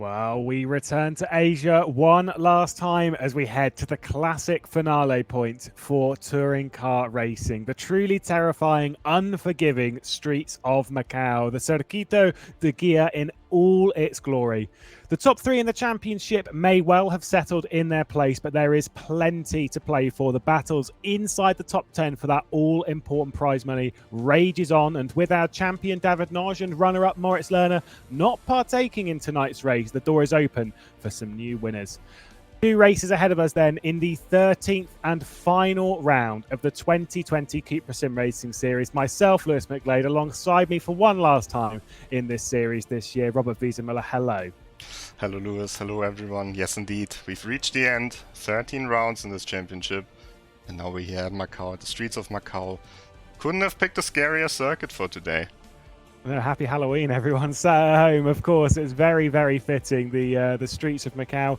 Well, we return to Asia one last time as we head to the classic finale point for touring car racing. The truly terrifying, unforgiving streets of Macau. The Circuito de Guia in all its glory. The top three in the championship may well have settled in their place, but there is plenty to play for. The battles inside the top 10 for that all-important prize money rages on, and with our champion David Noj and runner-up Moritz Lerner not partaking in tonight's race, the door is open for some new winners. Two races ahead of us then in the 13th and final round of the 2020 CUPRA SimRacing Series. Myself, Lewis McGlade, alongside me for one last time in this series this year, Robert Wiesenmüller. Hello. Hello Lewis, hello everyone. Yes indeed, we've reached the end. 13 rounds in this championship. And now we're here at Macau, at the streets of Macau. Couldn't have picked a scarier circuit for today. Happy Halloween, everyone. Sat at home, of course. It's very, very fitting. The streets of Macau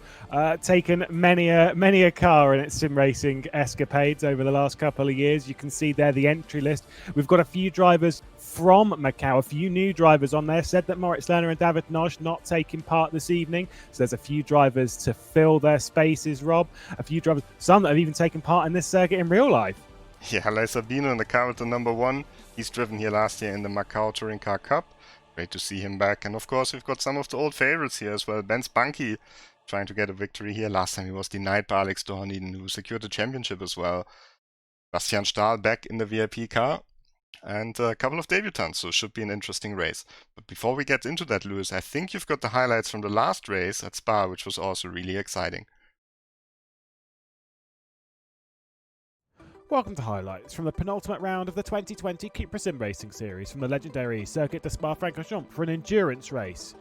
taken many a car in its sim racing escapades over the last couple of years. You can see there the entry list. We've got a few drivers from Macau, a few new drivers on there. Said that Moritz Lerner and David Noj not taking part this evening. So there's a few drivers to fill their spaces, Rob. A few drivers, some that have even taken part in this circuit in real life. Yeah, Sabino in the car with the number 1. He's driven here last year in the Macau Touring Car Cup. Great to see him back. And of course, we've got some of the old favorites here as well. Benz Bunky trying to get a victory here. Last time he was denied by Alex Dorniden, who secured the championship as well. Bastian Stahl back in the VIP car. And a couple of debutants, so it should be an interesting race. But before we get into that, Lewis, I think you've got the highlights from the last race at Spa, which was also really exciting. Welcome to highlights from the penultimate round of the 2020 CUPRA SimRacing Series from the legendary Circuit de Spa-Francorchamps for an endurance race.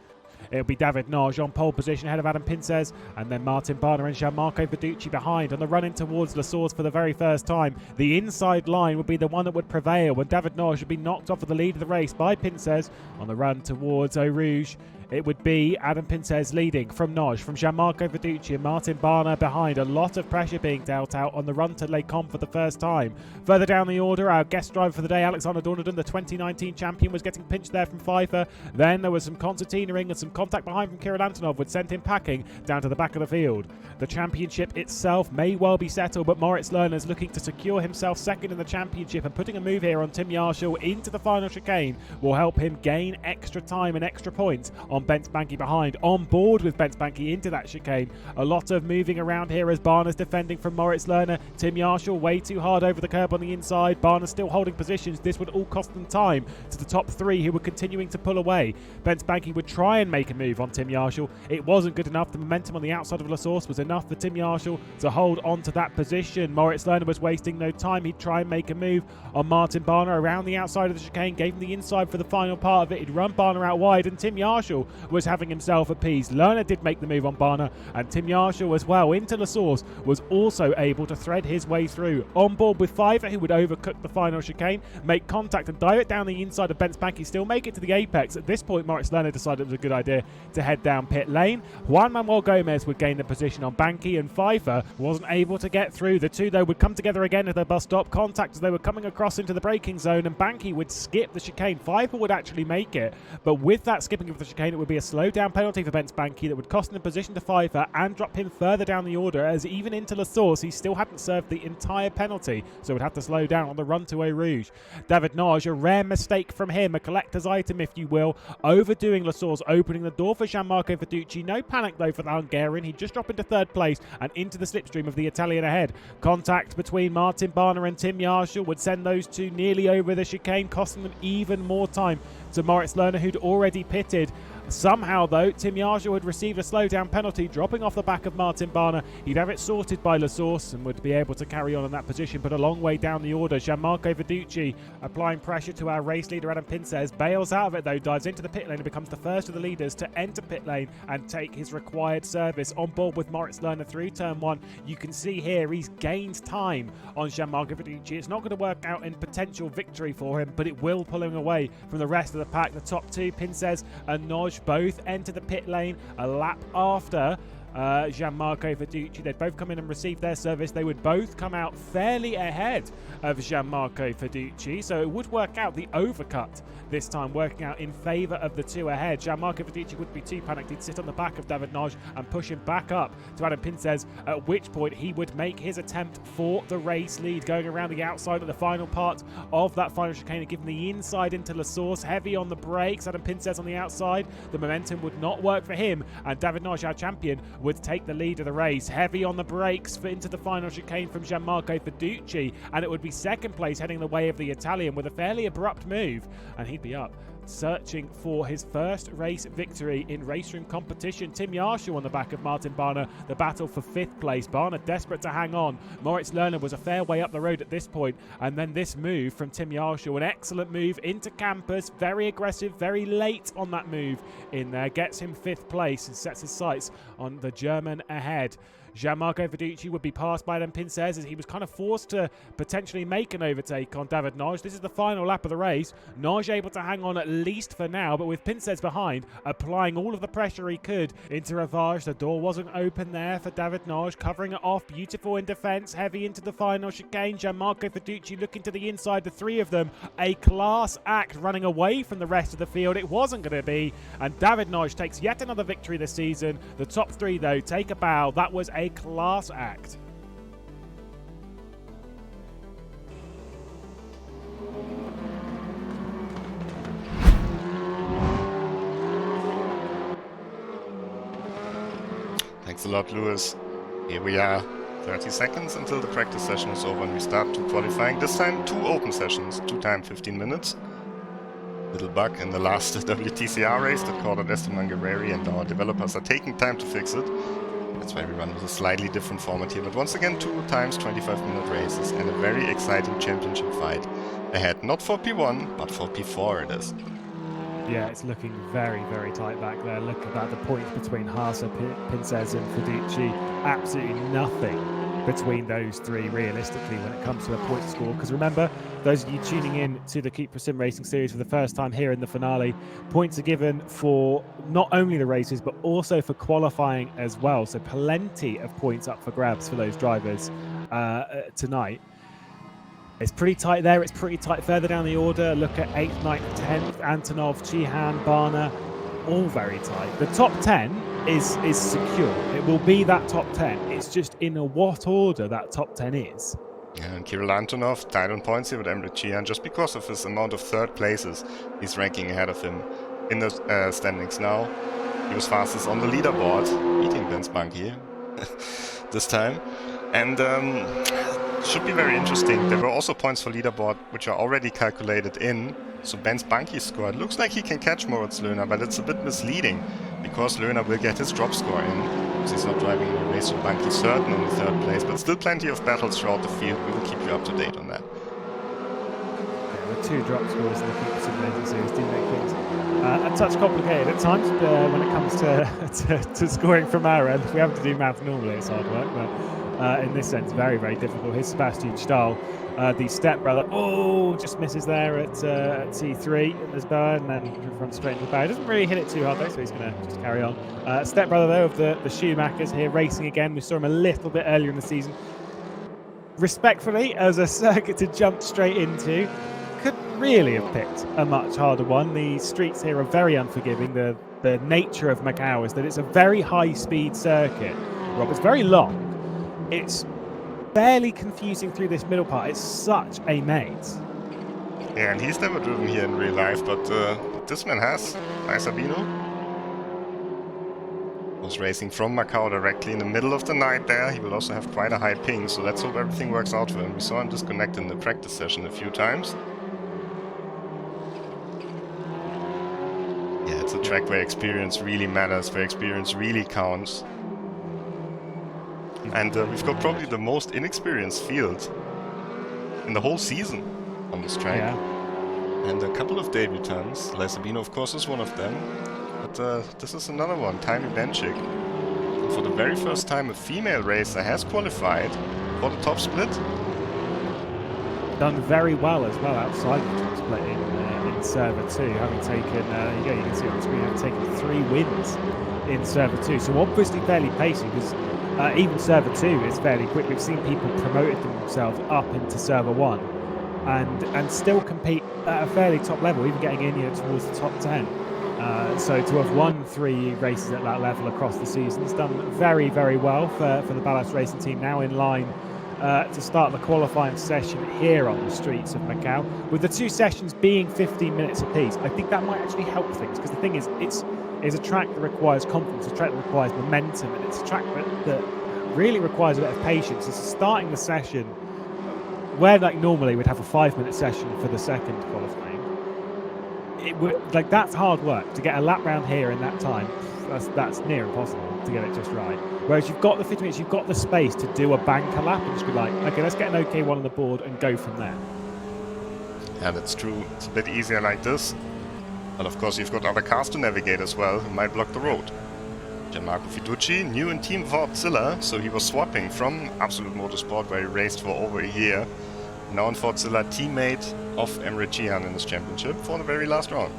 It'll be David Noj on pole position ahead of Adam Pincez, and then Martin Barner and Gianmarco Verducci behind on the run in towards La Source for the very first time. The inside line would be the one that would prevail when David Noj would be knocked off of the lead of the race by Pincez on the run towards Eau Rouge. It would be Adam Pincez leading from Noj, from Gianmarco Verducci and Martin Barner behind. A lot of pressure being dealt out on the run to Les Combes for the first time. Further down the order, our guest driver for the day, Alexander Dorniden, the 2019 champion, was getting pinched there from Pfeiffer. Then there was some concertinaing and some contact behind from Kirill Antonov, which sent him packing down to the back of the field. The championship itself may well be settled, but Moritz Lerner is looking to secure himself second in the championship, and putting a move here on Tim Yarshall into the final chicane will help him gain extra time and extra points on Bent Banky behind. On board with Bent Banky into that chicane. A lot of moving around here as Barner's defending from Moritz Lerner. Tim Yarshall way too hard over the curb on the inside. Barner still holding positions. This would all cost them time to the top three, who were continuing to pull away. Bent Banky would try and make a move on Tim Yarshall. It wasn't good enough. The momentum on the outside of La Source was enough for Tim Yarshall to hold on to that position. Moritz Lerner was wasting no time. He'd try and make a move on Martin Barner around the outside of the chicane, gave him the inside for the final part of it. He'd run Barner out wide, and Tim Yarshall was having himself appeased. Lerner did make the move on Barner, and Tim Yarshall as well into La Source was also able to thread his way through. On board with Pfeiffer, who would overcook the final chicane, make contact and dive it down the inside of Bent Banky, still make it to the apex. At this point, Moritz Lerner decided it was a good idea to head down pit lane. Juan Manuel Gomez would gain the position on Banky, and Pfeiffer wasn't able to get through. The two, though, would come together again at the bus stop. Contact as they were coming across into the braking zone, and Banky would skip the chicane. Pfeiffer would actually make it, but with that skipping of the chicane, it would be a slow down penalty for Bent Banky that would cost him the position to Pfeiffer and drop him further down the order, as even into La Source he still hadn't served the entire penalty, so would have to slow down on the run to Eau Rouge. David Noj, a rare mistake from him, a collector's item if you will, overdoing La Source, opening the door for Gianmarco Verducci. No panic though for the Hungarian. He'd just drop into third place and into the slipstream of the Italian ahead. Contact between Martin Barner and Tim Yarshall would send those two nearly over the chicane, costing them even more time to Moritz Lerner, who'd already pitted. Somehow, though, Tim Yarshall had received a slowdown penalty, dropping off the back of Martin Barner. He'd have it sorted by La Source and would be able to carry on in that position, but a long way down the order. Gianmarco Verducci applying pressure to our race leader, Adam Pincez, bails out of it, though, dives into the pit lane and becomes the first of the leaders to enter pit lane and take his required service. On board with Moritz Lerner through turn one. You can see here he's gained time on Gianmarco Verducci. It's not going to work out in potential victory for him, but it will pull him away from the rest of the pack. The top two, Pincez and Noj, both enter the pit lane a lap after Gianmarco Fiducci. They'd both come in and receive their service. They would both come out fairly ahead of Gianmarco Fiducci, so it would work out the overcut this time, working out in favour of the two ahead. Gianmarco Fiducci wouldn't be too panicked. He'd sit on the back of David Nagy and push him back up to Adam Pincez, at which point he would make his attempt for the race lead, going around the outside of the final part of that final chicane and giving the inside into La Source, heavy on the brakes. Adam Pincez on the outside. The momentum would not work for him, and David Nagy, our champion, would take the lead of the race. Heavy on the brakes for into the final chicane from Gianmarco Fiducci, and it would be second place heading the way of the Italian with a fairly abrupt move, and he'd be up searching for his first race victory in RaceRoom competition. Tim Yarshaw on the back of Martin Barner, the battle for 5th place. Barner desperate to hang on. Moritz Lerner was a fair way up the road at this point, and then this move from Tim Yarshaw, an excellent move into Campus, very aggressive, very late on that move in there, gets him 5th place and sets his sights on the German ahead. Gianmarco Fiducci would be passed by Adam Pincez as he was kind of forced to potentially make an overtake on David Nagy. This is the final lap of the race. Nagy able to hang on at least for now, but with Pincez behind, applying all of the pressure he could into Ravage. The door wasn't open there for David Nagy, covering it off. Beautiful in defence, heavy into the final chicane. Gianmarco Fiducci looking to the inside, the three of them. A class act running away from the rest of the field. It wasn't going to be, and David Nagy takes yet another victory this season. The top three, though, take a bow. That was a class act. Thanks a lot, Lewis. Here we are, 30 seconds until the practice session is over and we start to qualifying. This time 2 open sessions, 2 times 15 minutes. Little bug in the last WTCR race that caught Esteban Guerreri, and our developers are taking time to fix it. That's why we run with a slightly different format here. But once again, 2 times 25-minute races and a very exciting championship fight ahead. Not for P1, but for P4 it is. Yeah, it's looking very, very tight back there. Look at that, the points between Haase, Pincez and Fiducci. Absolutely nothing between those three realistically when it comes to a point score. Because remember, those of you tuning in to the CUPRA SimRacing Series for the first time here in the finale, points are given for not only the races but also for qualifying as well. So plenty of points up for grabs for those drivers tonight. It's pretty tight there. It's pretty tight further down the order. Look at 8th, 9th, 10th. Antonov, Chihan, Barner, all very tight. The top 10 is secure. It will be that top 10. It's just in what order that top 10 is. Yeah, and Kirill Antonov tied on points here with Emre Chihan just because of his amount of third places. He's ranking ahead of him in the standings now. He was fastest on the leaderboard, beating Ben Spunky this time. And should be very interesting. There were also points for leaderboard which are already calculated in. So Ben Spunky's score, it looks like he can catch Moritz Lerner, but it's a bit misleading because Lerner will get his drop score in. Because he's not driving in the race, so Bunky's certain on the 3rd place, but still plenty of battles throughout the field. We will keep you up to date on that. Yeah, the 2 drop scores in the CUPRA SimRacing Series do make things a touch complicated at times when it comes to scoring from our end. We have to do math normally, it's hard work, but in this sense, very, very difficult. Here's Sebastian Stahl, the stepbrother. Oh, just misses there at T3 in Lisboa, and then runs straight into the barrier. Doesn't really hit it too hard though, so he's going to just carry on. Stepbrother though of the Schumachers here racing again. We saw him a little bit earlier in the season. Respectfully, as a circuit to jump straight into, could really have picked a much harder one. The streets here are very unforgiving. The nature of Macau is that it's a very high-speed circuit. Rob, it's very long. It's barely confusing through this middle part. It's such a maze. Yeah, and he's never driven here in real life, but this man has. Hi, Sabino. Was racing from Macau directly in the middle of the night there. He will also have quite a high ping, so let's hope everything works out for him. We saw him disconnect in the practice session a few times. Yeah, it's a track where experience really matters, where experience really counts. And we've got probably the most inexperienced field in the whole season on this track. Yeah. And a couple of debutants. Sabino, of course, is one of them. But this is another one, Tiny Benchik. And for the very first time, a female racer has qualified for the top split. Done very well as well outside the top split in in Server 2, having taken, you can see on the screen, having taken 3 wins in Server 2. So obviously fairly pacey, because even Server 2 is fairly quick. We've seen people promoted themselves up into Server 1 and still compete at a fairly top level, even getting in towards the top 10. So to have won 3 races at that level across the season has done very, very well for the Ballast Racing team, now in line to start the qualifying session here on the streets of Macau, with the 2 sessions being 15 minutes apiece. I think that might actually help things, because the thing is, it's a track that requires confidence, a track that requires momentum, and it's a track that really requires a bit of patience. It's starting the session where, like, normally we'd have a 5-minute session for the second qualifying. It would, like, that's hard work to get a lap round here in that time. That's near impossible to get it just right. Whereas you've got the 50 minutes, you've got the space to do a banker lap and just be like, okay, let's get an OK one on the board and go from there. Yeah, that's true. It's a bit easier like this. But of course, you've got other cars to navigate as well who might block the road. Gianmarco Fiducci, new in Team Fordzilla, so he was swapping from Absolute Motorsport, where he raced for over a year. Now in Fordzilla, teammate of Emre Cihan in this championship for the very last round.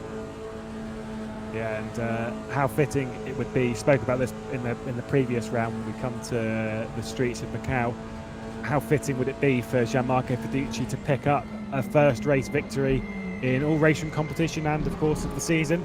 Yeah, and how fitting it would be. Spoke about this in the previous round when we come to the streets of Macau. How fitting would it be for Gianmarco Fiducci to pick up a first race victory in all RaceRoom competition and, of course, of the season?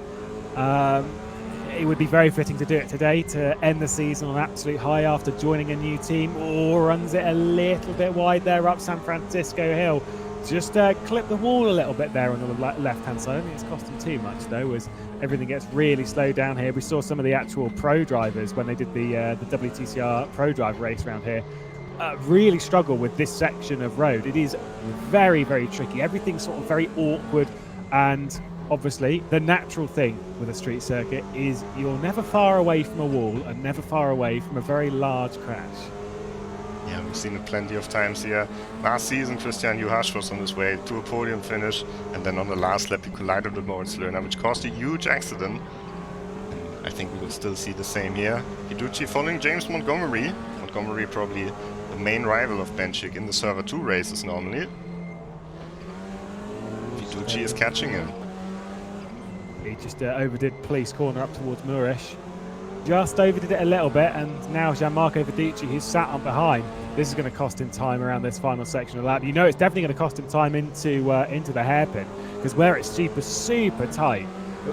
It would be very fitting to do it today, to end the season on an absolute high after joining a new team, or runs it a little bit wide there up San Francisco Hill. Just clip the wall a little bit there on the left-hand side. I don't think it's cost him too much, though, as everything gets really slowed down here. We saw some of the actual pro drivers when they did the WTCR Pro Drive race around here really struggle with this section of road. It is very, very tricky. Everything's sort of very awkward, and obviously the natural thing with a street circuit is you're never far away from a wall and never far away from a very large crash. Yeah, we've seen it plenty of times here. Last season, Christian Juhasz was on his way to a podium finish, and then on the last lap he collided with Moritz Löhner, which caused a huge accident. And I think we will still see the same here. Fiducci following James Montgomery. Montgomery probably the main rival of Benchik in the Server 2 races normally. Fiducci is catching him. He just overdid police corner up towards Murish. Just overdid it a little bit, and now Gianmarco Fiducci, who's sat on behind, this is going to cost him time around this final section of the lap. You know it's definitely going to cost him time into the hairpin, because where it's super tight,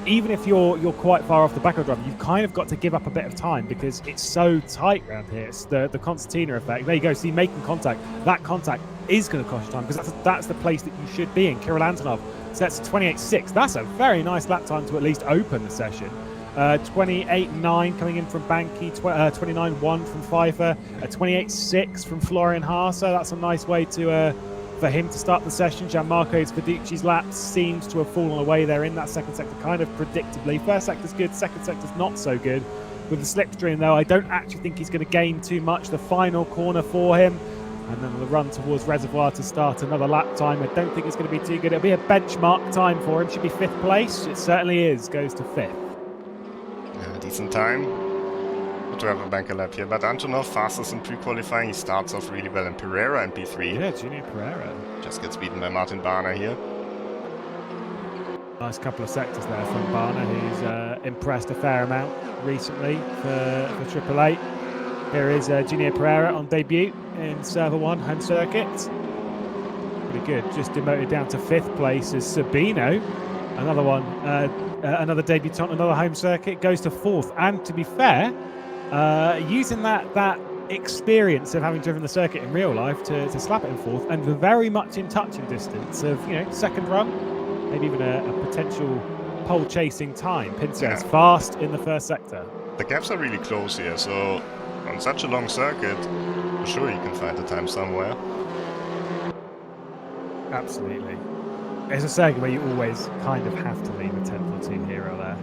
even if you're quite far off the back of the driver, you've kind of got to give up a bit of time because it's so tight around here. It's the concertina effect. There you go, see, making contact. That contact is going to cost you time, because that's the place that you should be in. Kirill Antonov sets 28.6. That's a very nice lap time to at least open the session. 28.9 coming in from Banky, 29.1 from Pfeiffer, 28.6 from Florian Haase. That's a nice way to for him to start the session. Gianmarco Fiducci's lap seems to have fallen away there in that second sector, kind of predictably. First sector's good, second sector's not so good. With the slipstream, though, I don't actually think he's going to gain too much. The final corner for him, and then the run towards Reservoir to start another lap time. I don't think it's going to be too good. It'll be a benchmark time for him. Should be 5th place. It certainly is. Goes to 5th. Yeah, decent time. Good to have a banker lap here. But Antonov, fastest in pre-qualifying. He starts off really well in Pereira and P3. Yeah, Junior Pereira. Just gets beaten by Martin Barner here. Nice couple of sectors there from Barner, who's impressed a fair amount recently for Triple Eight. Here is Junior Pereira on debut in Server 1 home circuit. Pretty good. Just demoted down to 5th place as Sabino. Another one, another debutant, another home circuit, goes to 4th. And to be fair, using that experience of having driven the circuit in real life to slap it in 4th, and very much in touching distance of, second run, maybe even a potential pole chasing time. Pinces fast in the first sector. The gaps are really close here, so on such a long circuit, for sure you can find the time somewhere. Absolutely. It's a circuit where you always kind of have to leave a 10th or 2 here or there.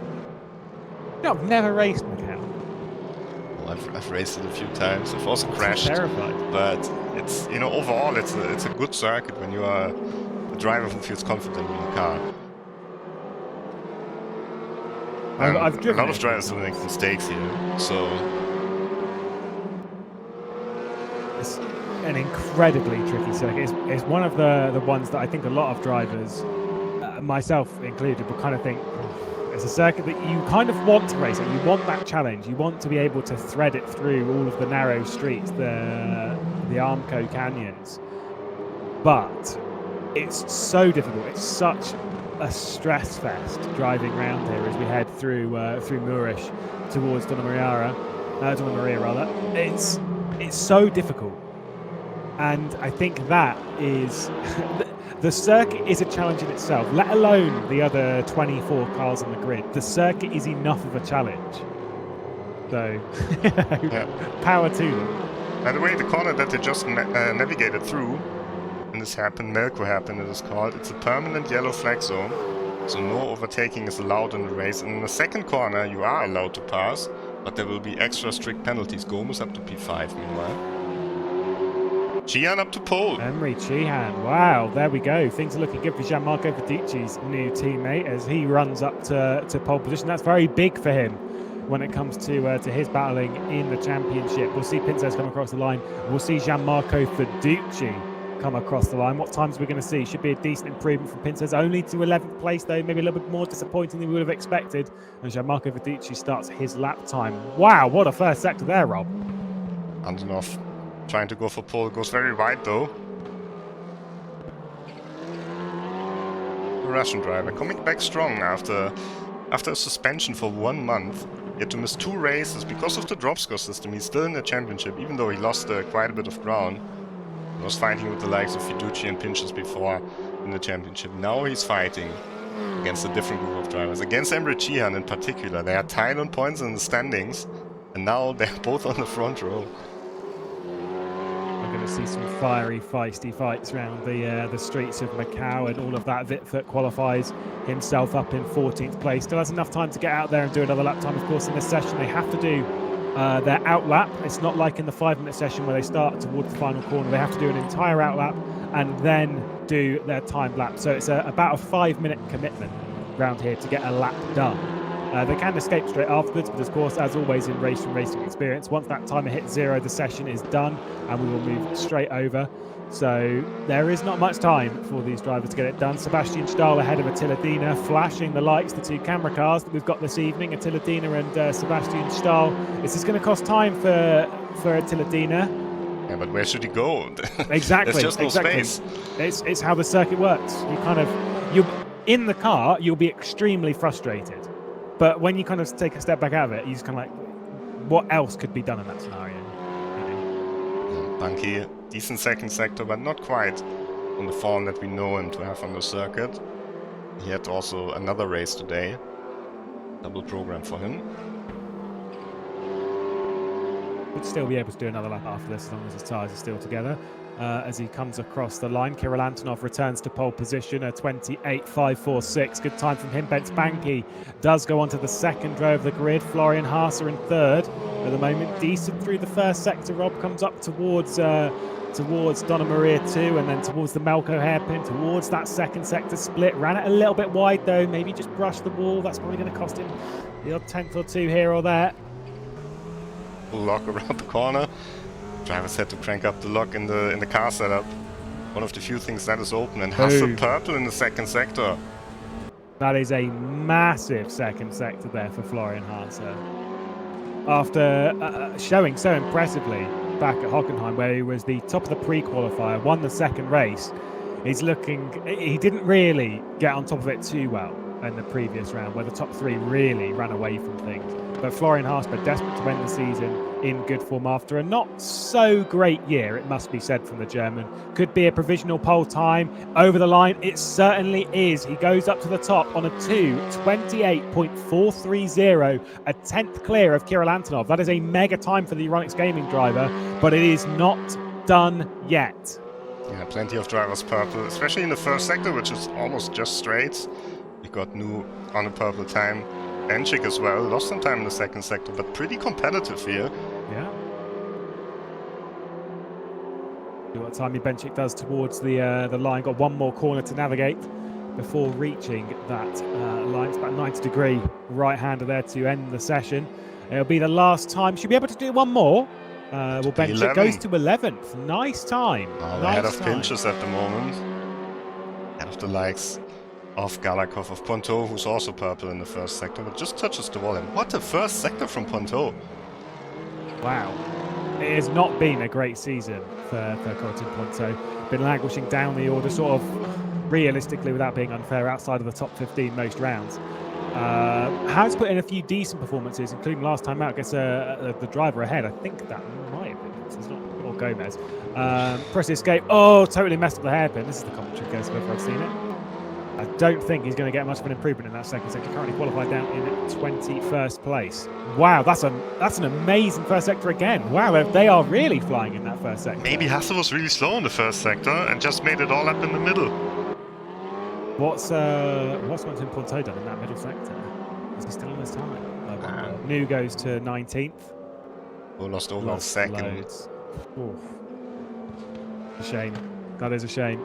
No, I've never raced Macau. Well, I've raced it a few times. I've also crashed. Terrified. But it's, overall it's a good circuit when you are a driver who feels confident in your car. I've driven a lot of drivers do make mistakes here, so it's an incredibly tricky circuit. It's one of the ones that I think a lot of drivers myself included, will kind of think, it's a circuit that you kind of want to race it. You want that challenge. You want to be able to thread it through all of the narrow streets, the Armco canyons. But it's so difficult. It's such a stress fest driving around here as we head through Moorish towards Donna Maria rather. It's so difficult, and I think that is the circuit is a challenge in itself, let alone the other 24 cars on the grid. The circuit is enough of a challenge. So, power to them. By the way, the corner that they just navigated through, and this happened, Melco happened, it is called, it's a permanent yellow flag zone, so no overtaking is allowed in the race. And in the second corner, you are allowed to pass, but there will be extra strict penalties. Gomez up to P5 meanwhile. Cihan up to pole. Emery Cihan, wow, there we go. Things are looking good for Gianmarco Fiduci's new teammate as he runs up to pole position. That's very big for him when it comes to his battling in the championship. We'll see Pinzez come across the line. We'll see Gianmarco Fiduci come across the line. What times are we going to see? Should be a decent improvement from Pinzez. Only to 11th place, though. Maybe a little bit more disappointing than we would have expected. And Gianmarco Fiduci starts his lap time. Wow, what a first sector there, Rob. Antonov trying to go for pole, goes very wide though. The Russian driver coming back strong after a suspension for 1 month. He had to miss 2 races because of the drop score system. He's still in the championship, even though he lost quite a bit of ground. He was fighting with the likes of Fiduci and Pinches before in the championship. Now he's fighting against a different group of drivers. Against Emre Cihan in particular. They are tied on points in the standings, and now they're both on the front row. Going to see some fiery, feisty fights around the streets of Macau, and all of that. Vitfurt qualifies himself up in 14th place. Still has enough time to get out there and do another lap time. Of course, in this session, they have to do their out lap. It's not like in the 5-minute session where they start towards the final corner. They have to do an entire out lap and then do their timed lap. So it's about a 5-minute commitment around here to get a lap done. They can escape straight afterwards, but of course, as always in RaceRoom Racing Experience, once that timer hits 0, the session is done and we will move straight over. So there is not much time for these drivers to get it done. Sebastian Stahl ahead of Attila Dina, flashing the lights, the 2 camera cars that we've got this evening, Attila Dina and Sebastian Stahl. Is this going to cost time for Attila Dina? Yeah, but where should he go? Exactly. There's just no space. It's how the circuit works. You're in the car, you'll be extremely frustrated. But when you kind of take a step back out of it, you just kind of like, what else could be done in that scenario? Bunky, decent second sector, but not quite on the form that we know him to have on the circuit. He had also another race today. Double program for him. Would still be able to do another lap after this as long as his tyres are still together. As he comes across the line, Kirill Antonov returns to pole position, a 28.546. Good time from him. Bence Banki does go onto the second row of the grid. Florian Haase in third at the moment. Decent through the first sector. Rob comes up towards Donna Maria 2 and then towards the Melco hairpin, towards that second sector split. Ran it a little bit wide though, maybe just brushed the wall. That's probably going to cost him the odd 10th or 2 here or there. Full lock around the corner. Drivers had to crank up the lock in the car setup. One of the few things that is open, and Hasse purple in the second sector. That is a massive second sector there for Florian Haase. After showing so impressively back at Hockenheim, where he was the top of the pre-qualifier, won the second race, he didn't really get on top of it too well in the previous round, where the top 3 really ran away from things. But Florian Haase, desperate to end the season in good form after a not so great year, it must be said, from the German. Could be a provisional pole time over the line. It certainly is. He goes up to the top on a 2:28.430, a 10th clear of Kirill Antonov. That is a mega time for the Euronics Gaming driver, but it is not done yet. Yeah, plenty of drivers purple, especially in the first sector, which is almost just straights. We got new on a purple time. Benchik as well, lost some time in the second sector, but pretty competitive here. Yeah. See what Timmy Benchik does towards the line. Got one more corner to navigate before reaching that line. It's about 90-degree right-hander there to end the session. It'll be the last time. Should be able to do one more. Well, Benchik goes to 11th. Nice time. Ahead of Pinches at the moment. Ahead of the likes of Galakov of Ponto, who's also purple in the first sector, but just touches the wall. And what a first sector from Ponto! Wow. It has not been a great season for Corentin Ponto. Been languishing down the order, sort of realistically, without being unfair, outside of the top 15 most rounds. Has put in a few decent performances, including last time out against the driver ahead. I think that might have been, it's not or Gomez. Press escape. Oh, totally messed up the hairpin. This is the commentary case if I've seen it. I don't think he's going to get much of an improvement in that second sector. Currently qualified down in 21st place. Wow, that's an amazing first sector again. Wow, they are really flying in that first sector. Maybe Hasse was really slow in the first sector and just made it all up in the middle. What's Quentin Ponto done in that middle sector? Is he still on his time? New goes to 19th. Oh, lost over a second. Loads. Oof. A shame. That is a shame.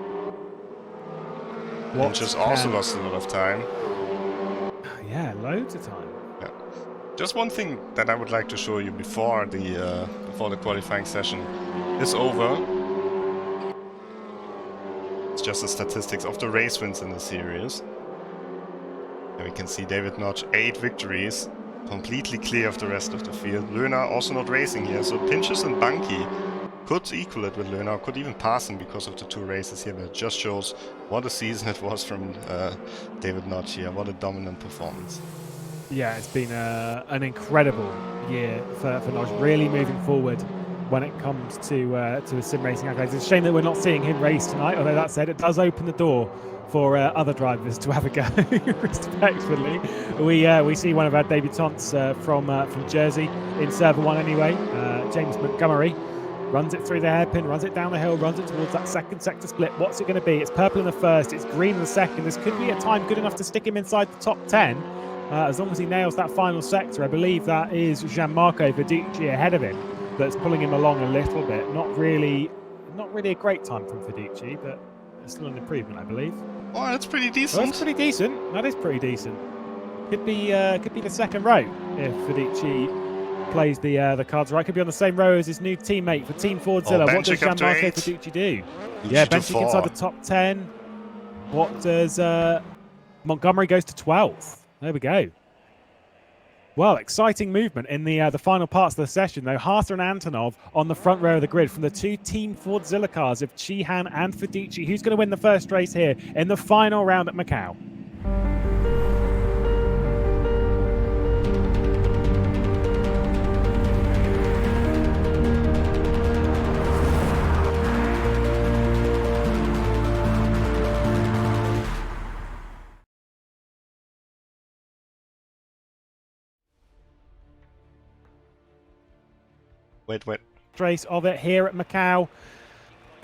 Pinches also lost a lot of time. Yeah, loads of time. Yeah. Just one thing that I would like to show you before the qualifying session is over. It's just the statistics of the race wins in the series. And we can see David Notch 8 victories, completely clear of the rest of the field. Löhner also not racing here, so Pinches and Bunky could equal it with Löhner, could even pass him because of the 2 races here, but it just shows what a season it was from David Notch here. What a dominant performance. Yeah, it's been an incredible year for Notch, really moving forward when it comes to his sim racing accolades. It's a shame that we're not seeing him race tonight, although that said, it does open the door for other drivers to have a go, respectfully. We see one of our debutants from Jersey in Server 1 anyway, James Montgomery. Runs it through the hairpin, runs it down the hill, runs it towards that second sector split. What's it going to be? It's purple in the first, it's green in the second. This could be a time good enough to stick him inside the top 10. As long as he nails that final sector. I believe that is Gianmarco Fiduci ahead of him that's pulling him along a little bit. Not really a great time from Fiduci, but it's still an improvement, I believe. Oh, that's pretty decent. Well, that's pretty decent. That is pretty decent. Could be the second row if Fiduci plays the cards right. Could be on the same row as his new teammate for Team Fordzilla. What does Gianmarco Fiduci do? Yeah, Benchik inside the top 10. What does Montgomery goes to 12th? There we go. Well, exciting movement in the final parts of the session, though. Hasse and Antonov on the front row of the grid from the 2 Team Fordzilla cars of Chihan and Fiduci. Who's going to win the first race here in the final round at Macau? Wait. Race of it here at Macau.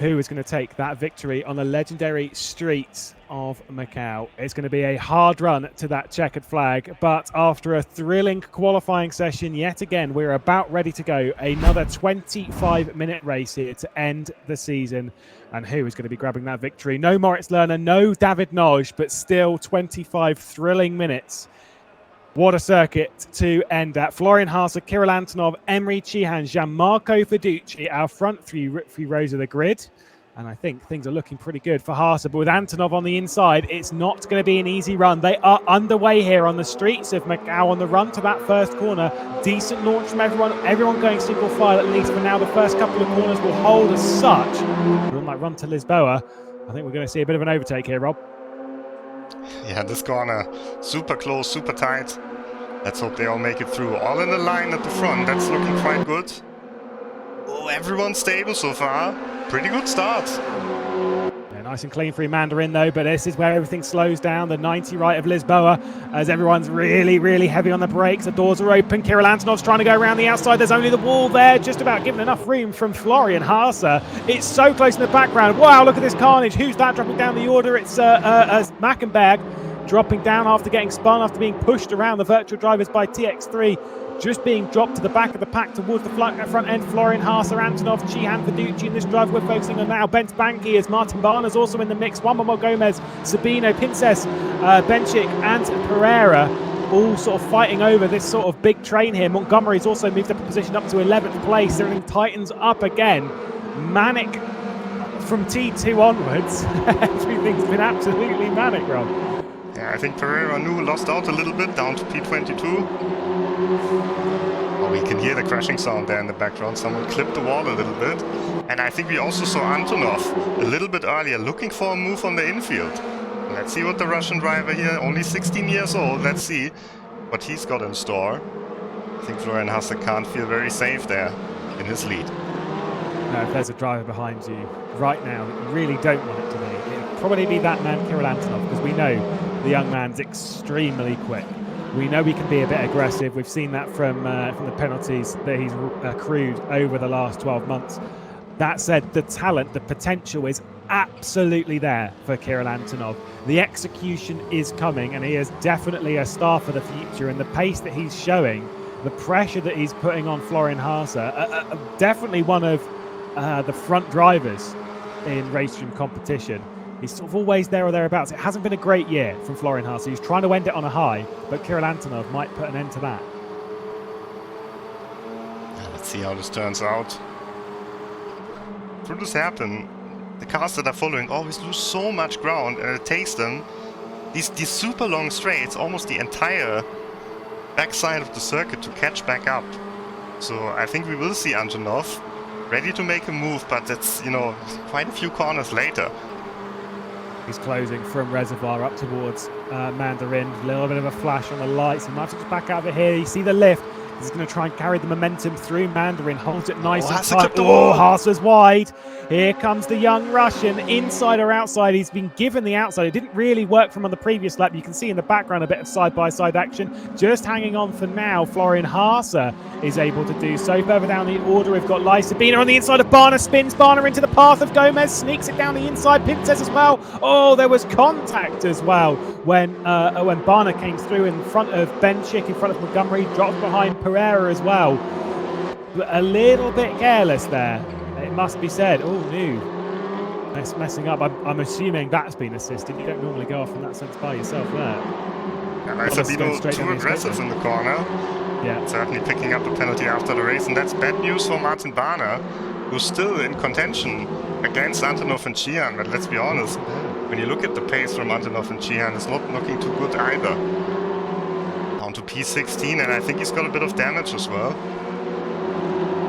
Who is going to take that victory on the legendary streets of Macau? It's going to be a hard run to that checkered flag, but after a thrilling qualifying session yet again, we're about ready to go. Another 25-minute race here to end the season. And who is going to be grabbing that victory? No Moritz Lerner, no David Noj, but still 25 thrilling minutes. What a circuit to end at. Florian Hasse, Kirill Antonov, Emery Chihan, Gianmarco Fiduci, our front three rows of the grid. And I think things are looking pretty good for Hasse. But with Antonov on the inside, it's not going to be an easy run. They are underway here on the streets of Macau on the run to that first corner. Decent launch from everyone going single file at least for now. The first couple of corners will hold as such. But on that run to Lisboa, I think we're going to see a bit of an overtake here, Rob. Yeah, this corner, super close, super tight. Let's hope they all make it through. All in the line at the front, that's looking quite good. Oh, everyone's stable so far. Pretty good start. Yeah, nice and clean for Mandarin though, but this is where everything slows down. The 90 right of Lisboa, as everyone's really, really heavy on the brakes. The doors are open. Kirill Antonov's trying to go around the outside. There's only the wall there, just about giving enough room from Florian Hasse. It's so close in the background. Wow, look at this carnage. Who's that dropping down the order? It's Mackenberg dropping down after getting spun, after being pushed around the virtual drivers by TX3. Just being dropped to the back of the pack towards the front end. Florian Hasse, Antonov, Chihan, Fiduci in this drive we're focusing on now. Bent Banky as Martin Barner's also in the mix. Juan Manuel Gomez, Sabino, Pinces, Benchik and Pereira all sort of fighting over this sort of big train here. Montgomery's also moved up a position up to 11th place. Everything tightens up again. Manic from T2 onwards. Everything's been absolutely manic, Rob. Yeah, I think Pereira lost out a little bit, down to P22. Oh, we can hear the crashing sound there in the background. Someone clipped the wall a little bit. And I think we also saw Antonov a little bit earlier looking for a move on the infield. Let's see what the Russian driver here, only 16 years old, let's see what he's got in store. I think Florian Hasse can't feel very safe there in his lead. No, if there's a driver behind you right now that you really don't want it to be, it'll probably be that man, Kirill Antonov, because we know the young man's extremely quick. We know he can be a bit aggressive. We've seen that from the penalties that he's accrued over the last 12 months. That said, the talent, the potential is absolutely there for Kirill Antonov. The execution is coming, and he is definitely a star for the future. And the pace that he's showing, the pressure that he's putting on Florian Hasse, definitely one of the front drivers in RaceRoom competition. He's sort of always there or thereabouts. It hasn't been a great year from Florian Hasse. He's trying to end it on a high, but Kirill Antonov might put an end to that. Let's see how this turns out. Should this happen, the cars that are following always lose so much ground, and it takes them these super long straights, almost the entire backside of the circuit, to catch back up. So I think we will see Antonov ready to make a move, but that's, you know, quite a few corners later. He's closing from Reservoir up towards Mandarin. A little bit of a flash on the lights. He might have to just back out of it here. You see the lift. He's going to try and carry the momentum through. Mandarin holds it nice and tight. Oh, Hasse's wide. Here comes the young Russian, inside or outside. He's been given the outside. It didn't really work from on the previous lap. You can see in the background a bit of side-by-side action. Just hanging on for now. Florian Hasse is able to do so. Further down the order, we've got Sabina on the inside of Barna. Spins Barna into the path of Gomez. Sneaks it down the inside. Pintes as well. Oh, there was contact as well when Barna came through in front of Ben Chick, in front of Montgomery. Drops behind Pereira as well. But a little bit careless there, it must be said. Oh, no. That's messing up. I'm assuming that's been assisted. You don't normally go off in that sense by yourself there. And Sabino too aggressive in the corner. Yeah. Certainly picking up the penalty after the race. And that's bad news for Martin Barna, who's still in contention against Antonov and Sheehan. But let's be honest, when you look at the pace from Antonov and Sheehan, it's not looking too good either. Down to P16, and I think he's got a bit of damage as well.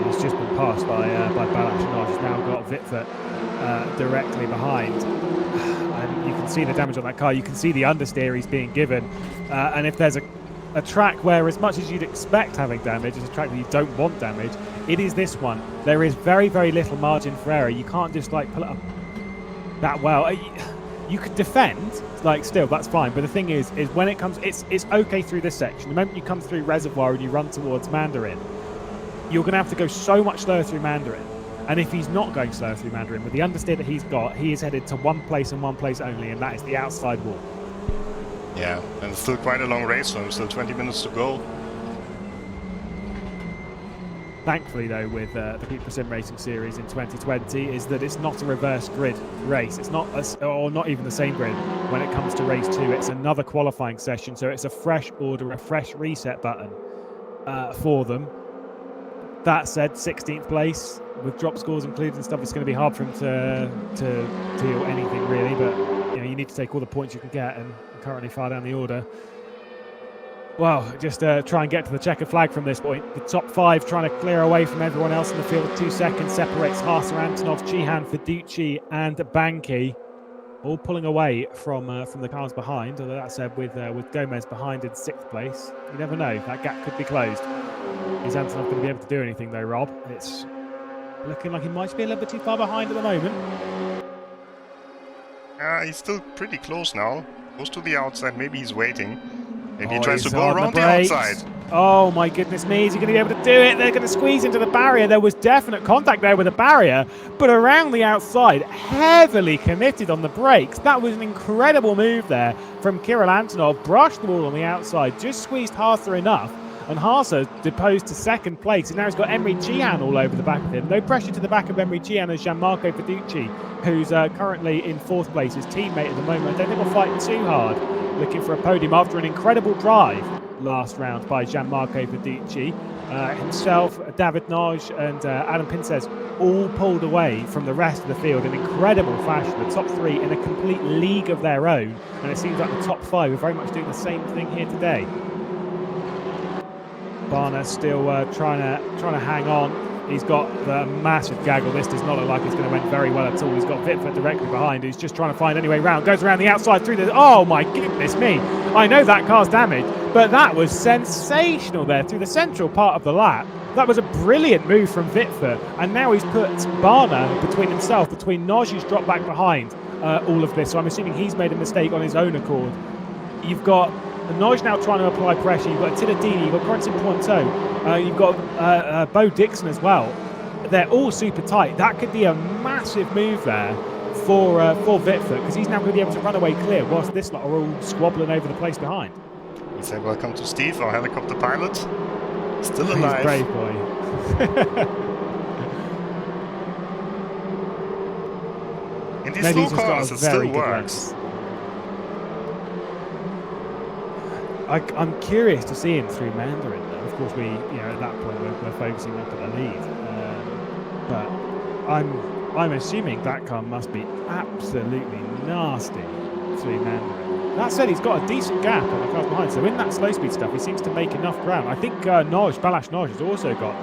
He's just been passed by Balak. He's now got Wittfurt directly behind. And you can see the damage on that car. You can see the understeer he's being given. And if there's a track where, as much as you'd expect having damage, it's a track that you don't want damage, it is this one. There is very, very little margin for error. You can't just like pull it up that well. You could defend, like, still, that's fine. But the thing is when it comes, it's okay through this section. The moment you come through Reservoir and you run towards Mandarin, you're going to have to go so much slower through Mandarin. And if he's not going slower through Mandarin, with the understeer that he's got, he is headed to one place and one place only, and that is the outside wall. Yeah, and it's still quite a long race for him, still 20 minutes to go. Thankfully, though, with the CUPRA SimRacing Series in 2020, is that it's not a reverse grid race. It's not, or not even the same grid when it comes to race 2. It's another qualifying session, so it's a fresh order, a fresh reset button for them. That said, 16th place with drop scores included and stuff, it's going to be hard for him to deal anything really. But you know, you need to take all the points you can get, and currently far down the order. Well, just try and get to the checkered flag from this point. The top 5 trying to clear away from everyone else in the field. 2 seconds separates Hasse, Antonov, Sheehan, Fiducci, and Banki, all pulling away from the cars behind. Although that said, with Gomez behind in 6th place, you never know, that gap could be closed. Is Antonov going to be able to do anything though, Rob? It's looking like he might be a little bit too far behind at the moment. He's still pretty close now. Close to the outside. Maybe he's waiting. Maybe he tries to go around the outside. Oh my goodness me, is he going to be able to do it? They're going to squeeze into the barrier. There was definite contact there with the barrier, but around the outside, heavily committed on the brakes. That was an incredible move there from Kirill Antonov. Brushed the wall on the outside, just squeezed Hasse enough, and Hasse deposed to 2nd place. And now he's got Emre Cihan all over the back of him. No pressure to the back of Emre Cihan as Gianmarco Fiducci, who's currently in 4th place, his teammate at the moment. I don't think we're fighting too hard, looking for a podium after an incredible drive last round by Gianmarco Fiducci. Himself, David Naj and Adam Pincez all pulled away from the rest of the field in incredible fashion. The top three in a complete league of their own, and it seems like the top five are very much doing the same thing here today. Barner still trying to hang on. He's got the massive gaggle. This does not look like it's going to end very well at all. He's got Vitford directly behind, who's just trying to find any way round. Goes around the outside through the... Oh, my goodness me. I know that car's damaged, but that was sensational there through the central part of the lap. That was a brilliant move from Vitford, and now he's put Barner between himself, between Naj, who's dropped back behind all of this. So I'm assuming he's made a mistake on his own accord. You've got Naj now trying to apply pressure. You've got Tilladini, you've got Corentin Pointeau, you've got Bo Dixon as well. They're all super tight. That could be a massive move there for Vitford, because he's now going to be able to run away clear whilst this lot are all squabbling over the place behind. We say welcome to Steve, our helicopter pilot. Still alive. He's brave boy. In these slow corners, it still works. I'm curious to see him through Mandarin. Of course, at that point we're focusing up at the lead, but I'm assuming that car must be absolutely nasty through Mandarin. That said, he's got a decent gap on the cars behind, so in that slow speed stuff, he seems to make enough ground. I think Balash Naj has also got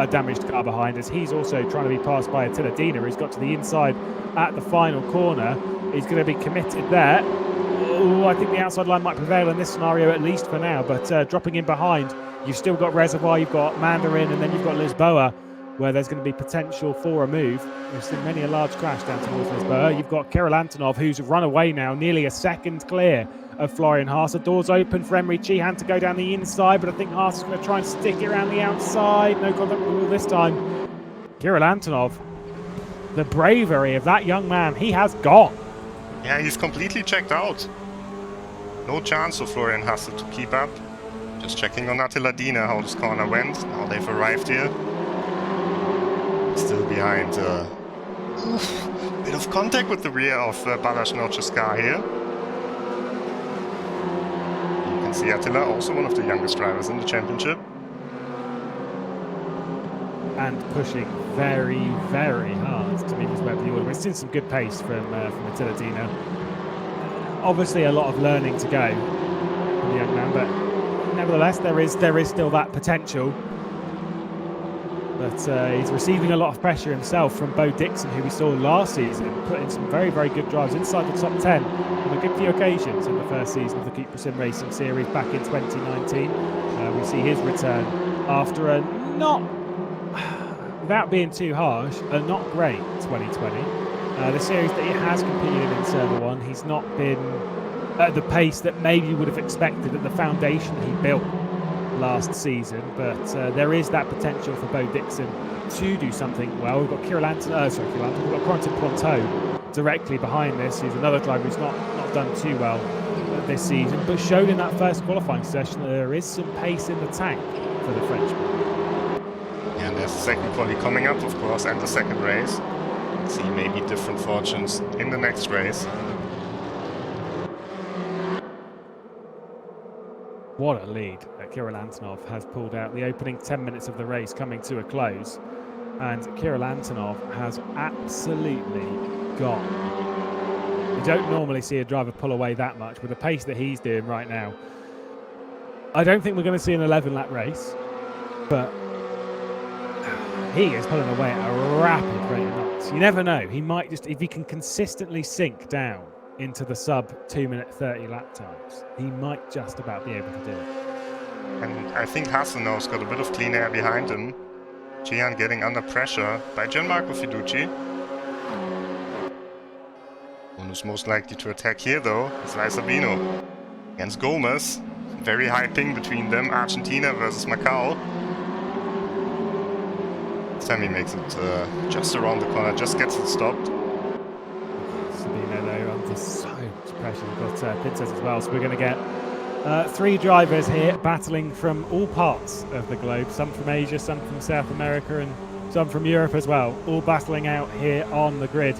a damaged car behind us. He's also trying to be passed by Attila Diener, who's got to the inside at the final corner. He's going to be committed there. Ooh, I think the outside line might prevail in this scenario, at least for now, but dropping in behind, you've still got Reservoir, you've got Mandarin, and then you've got Lisboa, where there's going to be potential for a move. We've seen many a large crash down towards Lisboa. You've got Kirill Antonov, who's run away now, nearly a second clear of Florian Haas. The door's open for Emery Chihan to go down the inside, but I think Haas is going to try and stick it around the outside. No contact rule this time. Kirill Antonov, the bravery of that young man, he has gone. Yeah, he's completely checked out. No chance for Florian Haas to keep up. Just checking on Attila Diener how this corner went. Now they've arrived here. Still behind. Bit of contact with the rear of Balash Naj's car here. You can see Attila, also one of the youngest drivers in the championship. And pushing very, very hard to meet his way up the order. We've seen some good pace from Attila Diener. Obviously a lot of learning to go from the young man, but nevertheless there is still that potential. But he's receiving a lot of pressure himself from Bo Dixon, who we saw last season put in some very, very good drives inside the top 10 on a good few occasions in the first season of the CUPRA SimRacing Series back in 2019. We see his return after a not, without being too harsh, a not great 2020. The series that he has competed in Server 1, he's not been at the pace that maybe you would have expected at the foundation he built last season, but there is that potential for Bo Dixon to do something well. We've got we've got Corentin Pointeau directly behind this, who's another driver who's not done too well this season, but showed in that first qualifying session that there is some pace in the tank for the Frenchman. Yeah, and there's the second quali coming up, of course, and the second race. Let's see maybe different fortunes in the next race. What a lead that Kirill Antonov has pulled out. The opening 10 minutes of the race coming to a close, and Kirill Antonov has absolutely gone. You don't normally see a driver pull away that much with the pace that he's doing right now. I don't think we're going to see an 11-lap race, but he is pulling away at a rapid rate of knots. You never know. He might just, if he can consistently sink down into the sub 2-minute 30 lap times, he might just about be able to do it. And I think Hassanow's got a bit of clean air behind him. Gian getting under pressure by Gianmarco Fiducci. One who's most likely to attack here though is Lai Sabino against Gomez. Very high ping between them, Argentina versus Macau. Sammy makes it just around the corner, just gets it stopped. Sabino though under so much pressure. We've got Pincez as well, so we're going to get 3 drivers here battling from all parts of the globe. Some from Asia, some from South America, and some from Europe as well. All battling out here on the grid.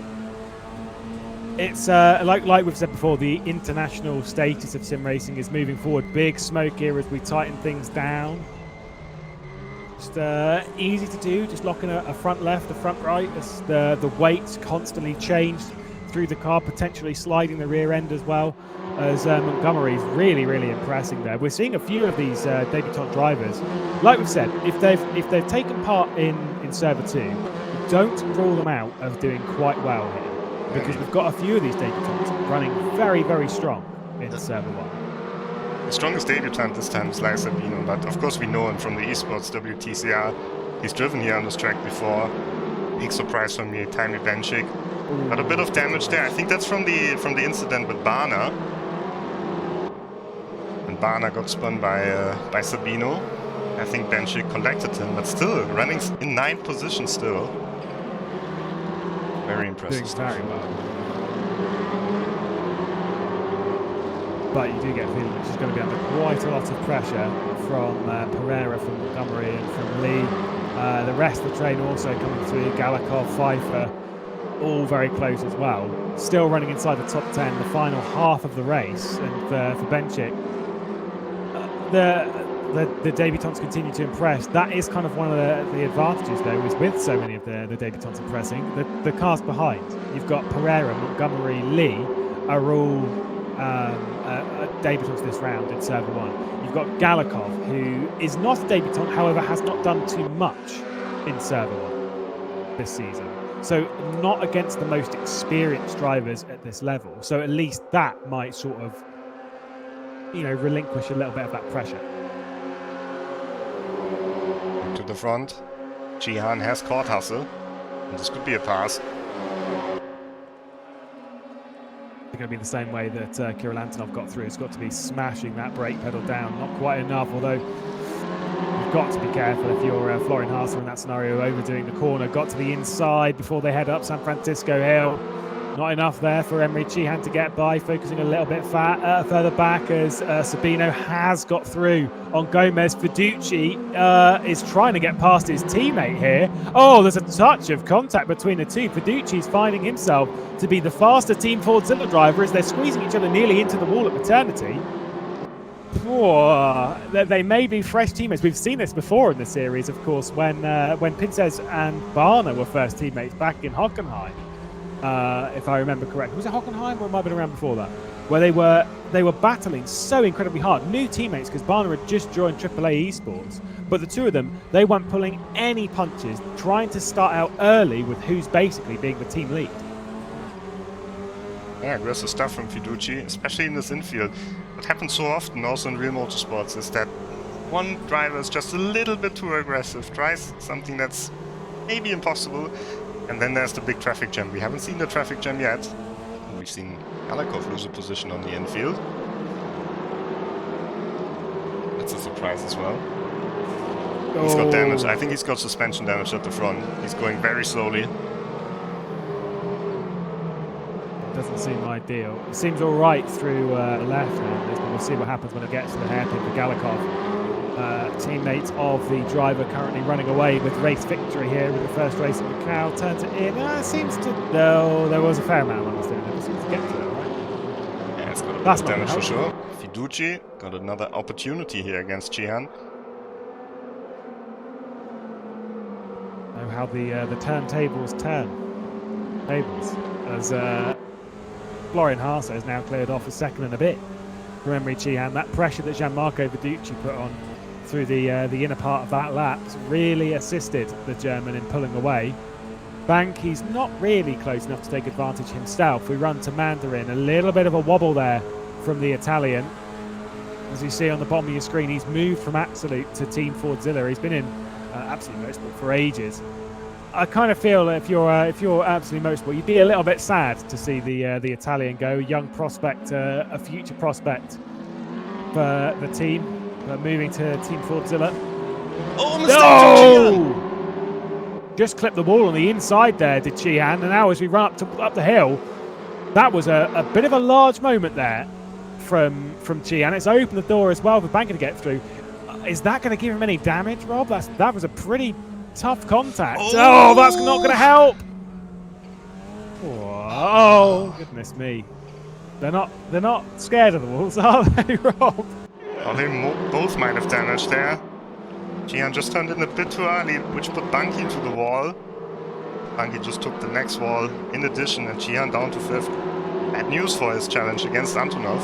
It's like we've said before, the international status of sim racing is moving forward. Big smoke here as we tighten things down. Just easy to do, just locking a front left, a front right, as the weights constantly changed through the car, potentially sliding the rear end as well, as Montgomery's really impressing there. We're seeing a few of these debutant drivers. Like we've said, if they've taken part in Server 2, don't rule them out of doing quite well here, because we've got a few of these debutants running very strong in Server 1. The strongest debutant this time is Sabino, but of course we know him from the esports WTCR. He's driven here on this track before. Big surprise for me, Timmy Benchik. But a bit of damage there. I think that's from the incident with Barna. And Barna got spun by Sabino. I think Benchik collected him, but still running in 9th position still. Very impressive. Doing very well. But you do get a feeling that she's going to be under quite a lot of pressure from Pereira, from Montgomery and from Lee. The rest of the train also coming through, Galikov, Pfeiffer, all very close as well. Still running inside the top 10, the final half of the race. And for Benchik, the debutants continue to impress. That is kind of one of the advantages, though, is with so many of the debutants impressing. The cars behind, you've got Pereira, Montgomery, Lee are all debutants this round in Server 1. You've got Galikov, who is not a debutant, however has not done too much in Server 1 this season. So not against the most experienced drivers at this level. So at least that might sort of, relinquish a little bit of that pressure. To the front, Jihan has caught Hustle. And this could be a pass. It's going to be the same way that Kirill Antonov got through. It's got to be smashing that brake pedal down. Not quite enough, although you've got to be careful if you're Florian Haase in that scenario, overdoing the corner. Got to the inside before they head up San Francisco Hill. Not enough there for Emre Cihan to get by, focusing a little bit further back as Sabino has got through on Gomez. Fiducci is trying to get past his teammate here. Oh, there's a touch of contact between the two. Fiducci's finding himself to be the faster Team Fordzilla driver as they're squeezing each other nearly into the wall at paternity. They may be fresh teammates. We've seen this before in the series, of course, when Pincez and Barna were first teammates back in Hockenheim. If I remember correctly. Was it Hockenheim or it might have been around before that? Where they were battling so incredibly hard. New teammates, because Barna had just joined AAA Esports. But the two of them, they weren't pulling any punches, trying to start out early with who's basically being the team lead. Yeah, aggressive stuff from Fiducci, especially in this infield. What happens so often also in real motorsports is that one driver is just a little bit too aggressive, tries something that's maybe impossible, and then there's the big traffic jam. We haven't seen the traffic jam yet. We've seen Galikov lose a position on the infield. That's a surprise as well. Oh. He's got damage. I think he's got suspension damage at the front. He's going very slowly. Doesn't seem ideal. It seems all right through the left hand, but we'll see what happens when it gets to the hairpin for Galikov. Teammate of the driver currently running away with race victory here with the first race at Macau. Turns it in. It seems to... No, there was a fair amount of understanding. It seems to get to it, right? Yeah, it's got a bit of damage for sure. Fiducci got another opportunity here against Cihan. Oh, how the turntables turn. Tables. As Florian Haase is now cleared off a second and a bit for Emre Cihan. That pressure that Gianmarco Fiducci put on through the inner part of that lap really assisted the German in pulling away. Banki's not really close enough to take advantage himself. We run to Mandarin, a little bit of a wobble there from the Italian. As you see on the bottom of your screen, he's moved from Absolute to Team Fordzilla. He's been in Absolute Motorsport for ages. I kind of feel if you're Absolute Motorsport, you'd be a little bit sad to see the Italian go. Young prospect, a future prospect for the team. But moving to Team Fordzilla. Oh, mistake! No! Just clipped the wall on the inside there, did Cihan. And now as we run up the hill, that was a bit of a large moment there from Cihan. It's opened the door as well for Banker to get through. Is that going to give him any damage, Rob? That was a pretty tough contact. Oh, that's not going to help. Oh, goodness me. They're not scared of the walls, are they, Rob? Well, they both might have damage there. Gian just turned in a bit too early, which put Bunky into the wall. Bunky just took the next wall in addition, and Gian down to 5th. Bad news for his challenge against Antonov.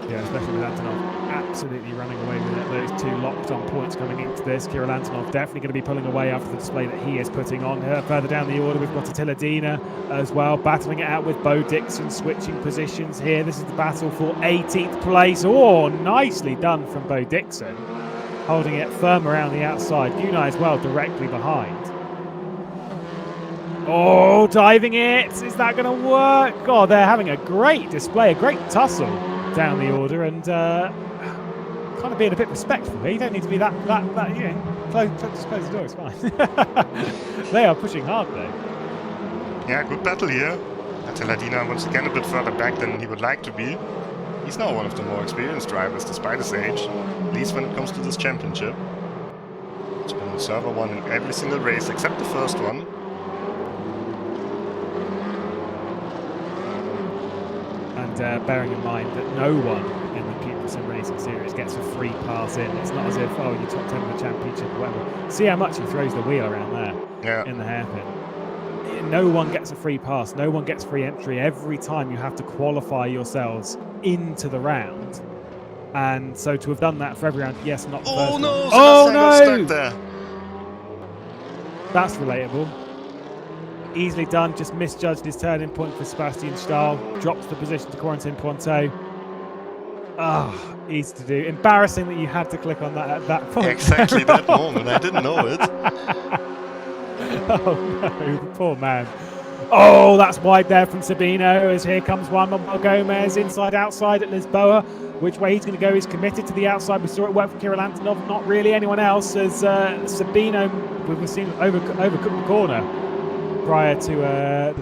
Yeah, especially with Antonov absolutely running away with it. Those two locked on points coming into this. Kirill Antonov definitely going to be pulling away after the display that he is putting on her. Further down the order, we've got Attila Dina as well, battling it out with Bo Dixon, switching positions here. This is the battle for 18th place. Oh, nicely done from Bo Dixon, holding it firm around the outside. Gunai as well, directly behind. Oh, diving it. Is that going to work? God, they're having a great display, a great tussle down the order, and kind of being a bit respectful here. You don't need to be that you know, close the door, it's fine. They are pushing hard though. Yeah, good battle here. Attila Dina once again a bit further back than he would like to be. He's now one of the more experienced drivers despite his age, at least when it comes to this championship. He's been on server 1 in every single race except the first one. And bearing in mind that no one in the CUPRA SimRacing Series gets a free pass in. It's not as if, oh, you're top 10 of the championship or whatever. See how much he throws the wheel around there in the hairpin. No one gets a free pass. No one gets free entry. Every time you have to qualify yourselves into the round. And so to have done that for every round, yes, not the first one. Oh no! Got stuck there. That's relatable. Easily done, just misjudged his turning point for Sebastian Stahl. Drops the position to Corentin Pointeau. Ah, easy to do. Embarrassing that you had to click on that at that point. Exactly that moment, I didn't know it. Oh no, the poor man. Oh, that's wide there from Sabino, as here comes Juan Manuel Gomez, inside outside at Lisboa. Which way he's going to go, he's committed to the outside. We saw it work for Kirill Antonov, not really anyone else, as Sabino, we've seen overcook the corner prior to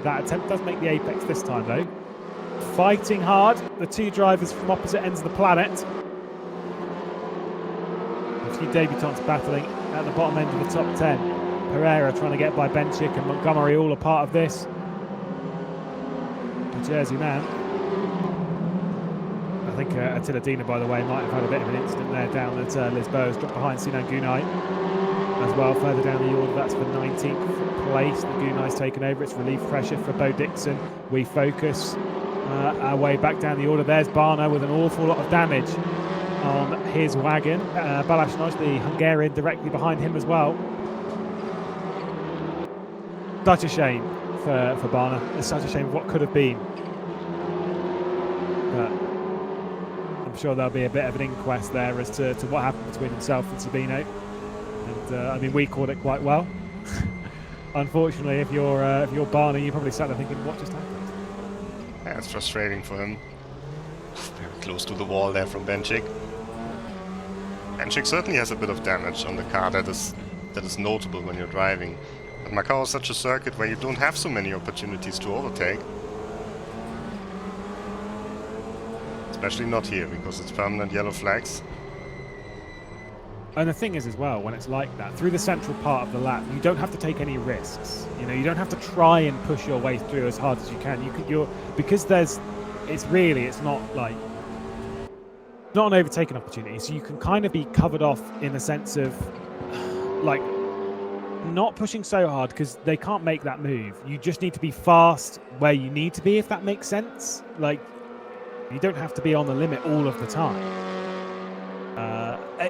that attempt. Does make the apex this time though. Fighting hard, the two drivers from opposite ends of the planet. A few debutants battling at the bottom end of the top 10. Pereira trying to get by Benchik and Montgomery, all a part of this. The Jersey man. I think Attila Dina, by the way, might have had a bit of an incident there down at Lisboa's, dropped behind Sinan Gunai as well. Further down the order, that's for 19th place. The Gunai's taken over. It's relief pressure for Bo Dixon. We focus our way back down the order. There's Barna with an awful lot of damage on his wagon. Balashnoj, the Hungarian, directly behind him as well. Such a shame for Barna. It's such a shame of what could have been. But I'm sure there'll be a bit of an inquest there as to what happened between himself and Sabino. And I mean, we caught it quite well. Unfortunately, if you're Barna, you probably sat there thinking, what just happened? Yeah, it's frustrating for him. Very close to the wall there from Benchik. Benchik certainly has a bit of damage on the car that is notable when you're driving. But Macau is such a circuit where you don't have so many opportunities to overtake. Especially not here, because it's permanent yellow flags. And the thing is as well, when it's like that, through the central part of the lap, you don't have to take any risks. You know, you don't have to try and push your way through as hard as you can. Because it's not like, not an overtaking opportunity, so you can kind of be covered off in the sense of, like, not pushing so hard because they can't make that move. You just need to be fast where you need to be, if that makes sense. Like, you don't have to be on the limit all of the time.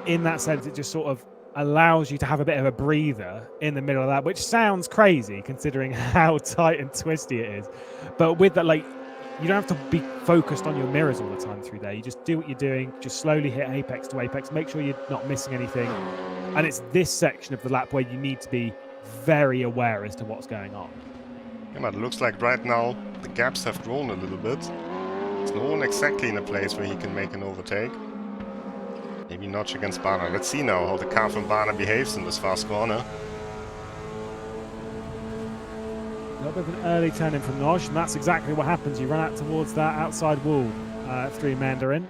In that sense, it just sort of allows you to have a bit of a breather in the middle of that, which sounds crazy considering how tight and twisty it is. But with that, like, you don't have to be focused on your mirrors all the time through there. You just do what you're doing, just slowly hit apex to apex, make sure you're not missing anything. And it's this section of the lap where you need to be very aware as to what's going on. Yeah, but it looks like right now the gaps have grown a little bit. There's no one exactly in a place where he can make an overtake. Maybe Notch against Barna. Let's see now how the car from Barna behaves in this fast corner. A little bit of an early turn in from Notch, and that's exactly what happens. You run out towards that outside wall through Mandarin.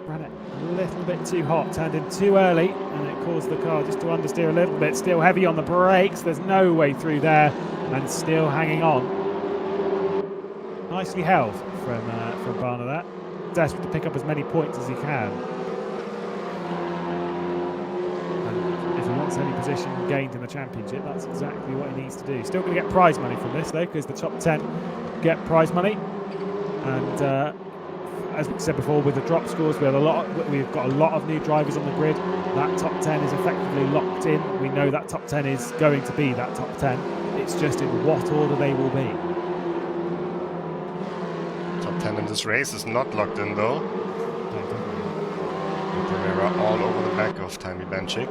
Ran it a little bit too hot, turned in too early, and it caused the car just to understeer a little bit. Still heavy on the brakes. There's no way through there, and still hanging on. Nicely held from Barna there. Desperate to pick up as many points as he can. It's only position gained in the championship. That's exactly what he needs to do. Still going to get prize money from this though, because the top 10 get prize money. And as we said before, with the drop scores, we've got a lot of new drivers on the grid. That top 10 is effectively locked in. We know that top 10 is going to be that top 10. It's just in what order they will be. Top 10 in this race is not locked in though. Pereira all over the back of Tammy Benchik.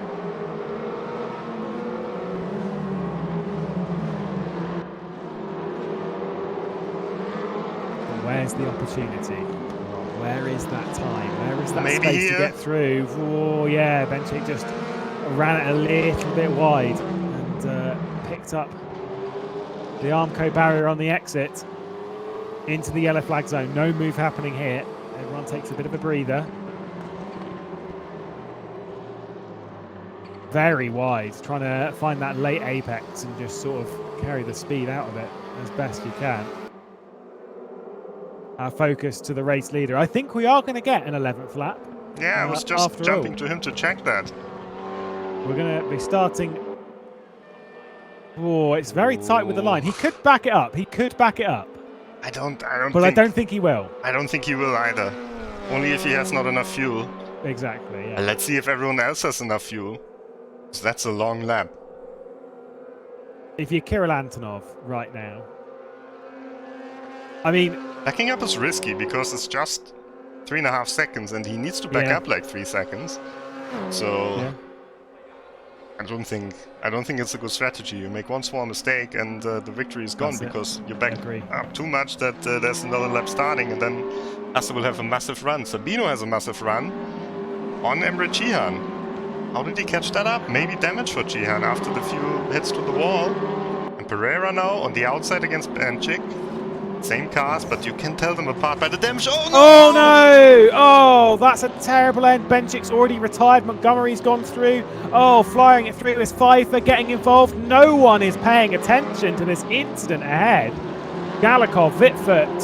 Where's the opportunity? Where is that time? Where is that Maybe space here to get through? Oh yeah, Benchik just ran it a little bit wide and picked up the Armco barrier on the exit into the yellow flag zone. No move happening here. Everyone takes a bit of a breather. Very wide, trying to find that late apex and just sort of carry the speed out of it as best you can. Our focus to the race leader. I think we are going to get an 11th lap. Yeah, I was just jumping to him to check that. We're going to be starting. Oh, it's very tight with the line. He could back it up. He could back it up. I don't think he will. I don't think he will either. Only if he has not enough fuel. Exactly, yeah. Let's see if everyone else has enough fuel. So that's a long lap. If you're Kirill Antonov right now, I mean, backing up is risky because it's just 3.5 seconds and he needs to back up like 3 seconds. So yeah. I don't think it's a good strategy. You make one small mistake and the victory is gone because you back up too much that there's another lap starting, and then Asa will have a massive run. Sabino has a massive run on Emre Cihan. How did he catch that up? Maybe damage for Cihan after the few hits to the wall. And Pereira now on the outside against Benchik. Same cars, but you can tell them apart by the damage. Oh no! Oh no! Oh, that's a terrible end. Benchik's already retired. Montgomery's gone through. Oh, flying it through. Is Pfeiffer getting involved? No one is paying attention to this incident ahead. Galikov, Vitfurt,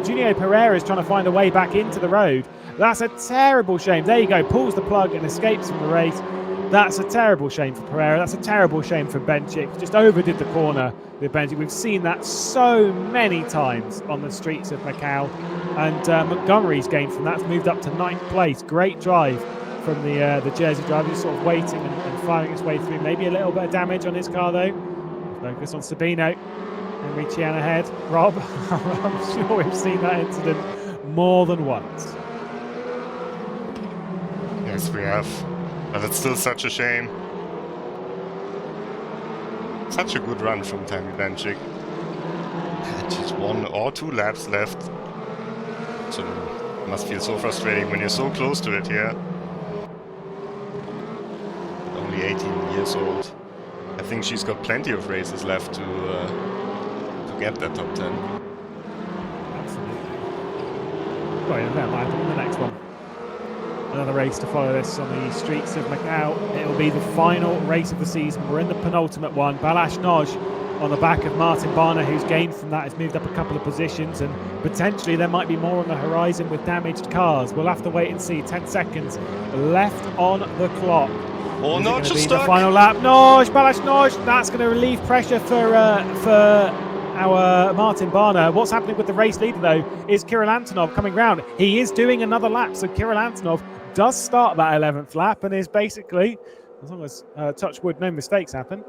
Junio Pereira is trying to find a way back into the road. That's a terrible shame. There you go. Pulls the plug and escapes from the race. That's a terrible shame for Pereira. That's a terrible shame for Benchik. Just overdid the corner with Benchik. We've seen that so many times on the streets of Macau. And Montgomery's gained from that. Moved up to 9th place. Great drive from the Jersey driver. Just sort of waiting and firing its way through. Maybe a little bit of damage on his car though. Focus on Sabino. And Richian ahead. Rob, I'm sure we've seen that incident more than once. Yes, we have. But it's still such a shame. Such a good run from Tammy Benchik. Just 1 or 2 laps left. So it must feel so frustrating when you're so close to it here. Only 18 years old. I think she's got plenty of races left to get that top 10. Absolutely. Oh yeah, that might happen in the next one. Another race to follow this on the streets of Macau. It will be the final race of the season. We're in the penultimate one. Balázs Nagy on the back of Martin Barner, who's gained from that, has moved up a couple of positions, and potentially there might be more on the horizon with damaged cars. We'll have to wait and see. 10 seconds left on the clock. Oh, no, just stuck. The final lap. Balázs Nagy. That's going to relieve pressure for our Martin Barner. What's happening with the race leader though is Kirill Antonov coming round. He is doing another lap, so Kirill Antonov does start that 11th lap and is basically, as long as touch wood, no mistakes happen,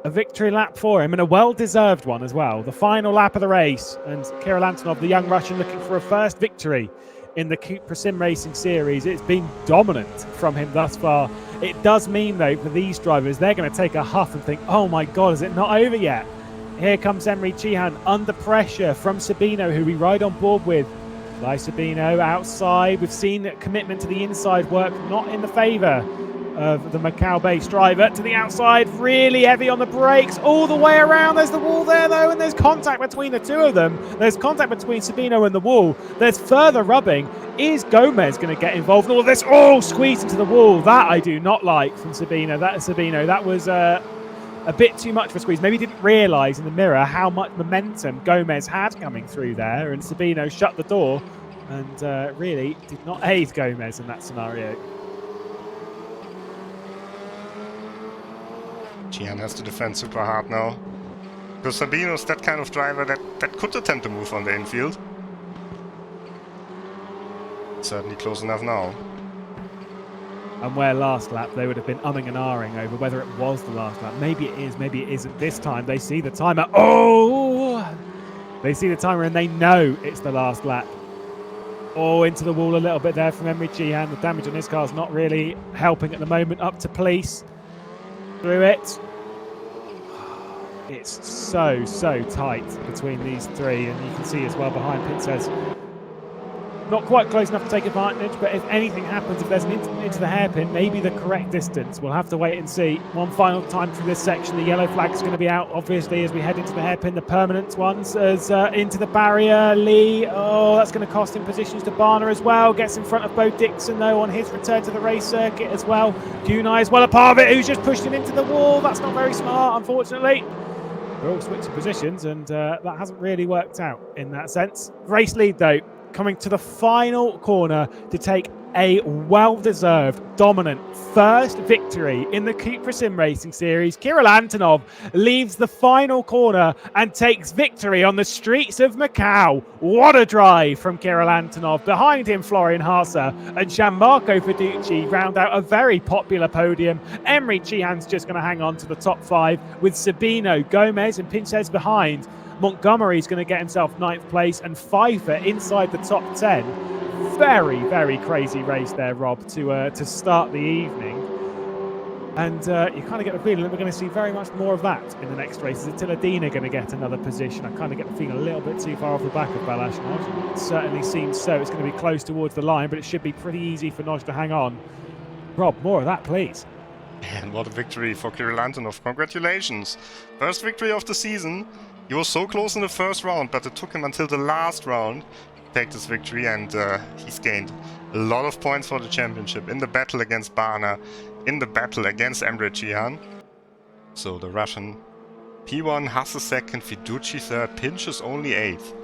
a victory lap for him, and a well-deserved one as well. The final lap of the race, and Kirill Antonov, the young Russian, looking for a first victory in the CUPRA SimRacing Series. It's been dominant from him thus far. It does mean though for these drivers, they're going to take a huff and think, oh my god, is it not over yet? Here comes Emre Cihan under pressure from Sabino, who we ride on board with. By Sabino outside. We've seen commitment to the inside work not in the favour of the Macau-based driver. To the outside, really heavy on the brakes all the way around. There's the wall there though, and there's contact between the two of them. There's contact between Sabino and the wall. There's further rubbing. Is Gomez going to get involved in all of this? Oh, squeezed into the wall. That I do not like from Sabino. That was a bit too much for squeeze. Maybe didn't realise in the mirror how much momentum Gomez had coming through there, and Sabino shut the door and really did not aid Gomez in that scenario. Gian has to defend super hard now. Because Sabino's that kind of driver that could attempt to move on the infield. Certainly close enough now. And where last lap they would have been umming and ahhing over whether it was the last lap. Maybe it is, maybe it isn't. This time they see the timer. Oh! They see the timer and they know it's the last lap. Oh, into the wall a little bit there from Emre Cihan. The damage on his car is not really helping at the moment. Up to police. Through it. It's so tight between these three. And you can see as well behind Pincez. Not quite close enough to take advantage, but if anything happens, if there's an into the hairpin, maybe the correct distance. We'll have to wait and see. One final time through this section. The yellow flag is going to be out, obviously, as we head into the hairpin. The permanent ones as into the barrier. Lee, oh, that's going to cost him positions to Barner as well. Gets in front of Bo Dixon, though, on his return to the race circuit as well. Kunai as well, a part of it, who's just pushed him into the wall. That's not very smart, unfortunately. We're all switching positions, and that hasn't really worked out in that sense. Race lead, though, coming to the final corner to take a well-deserved, dominant first victory in the CUPRA SimRacing Series. Kirill Antonov leaves the final corner and takes victory on the streets of Macau. What a drive from Kirill Antonov. Behind him, Florian Haase and Gianmarco Fiducci round out a very popular podium. Emre Cihan's just going to hang on to the top 5 with Sabino, Gomez and Pincez behind. Montgomery's going to get himself 9th place and Pfeiffer inside the top 10. Very crazy race there, Rob, to start the evening. And you kind of get the feeling that we're going to see very much more of that in the next races. Is Tiladina going to get another position? I kind of get the feeling a little bit too far off the back of Balázs Nagy. It certainly seems so. It's going to be close towards the line, but it should be pretty easy for Nagy to hang on. Rob, more of that, please. And what a victory for Kirill Antonov. Congratulations. First victory of the season. He was so close in the first round, but it took him until the last round to take this victory, and he's gained a lot of points for the championship in the battle against Barner, in the battle against Emre Cihan. So the Russian P1, Haase 2nd, Fiducci 3rd, Pinches only 8th.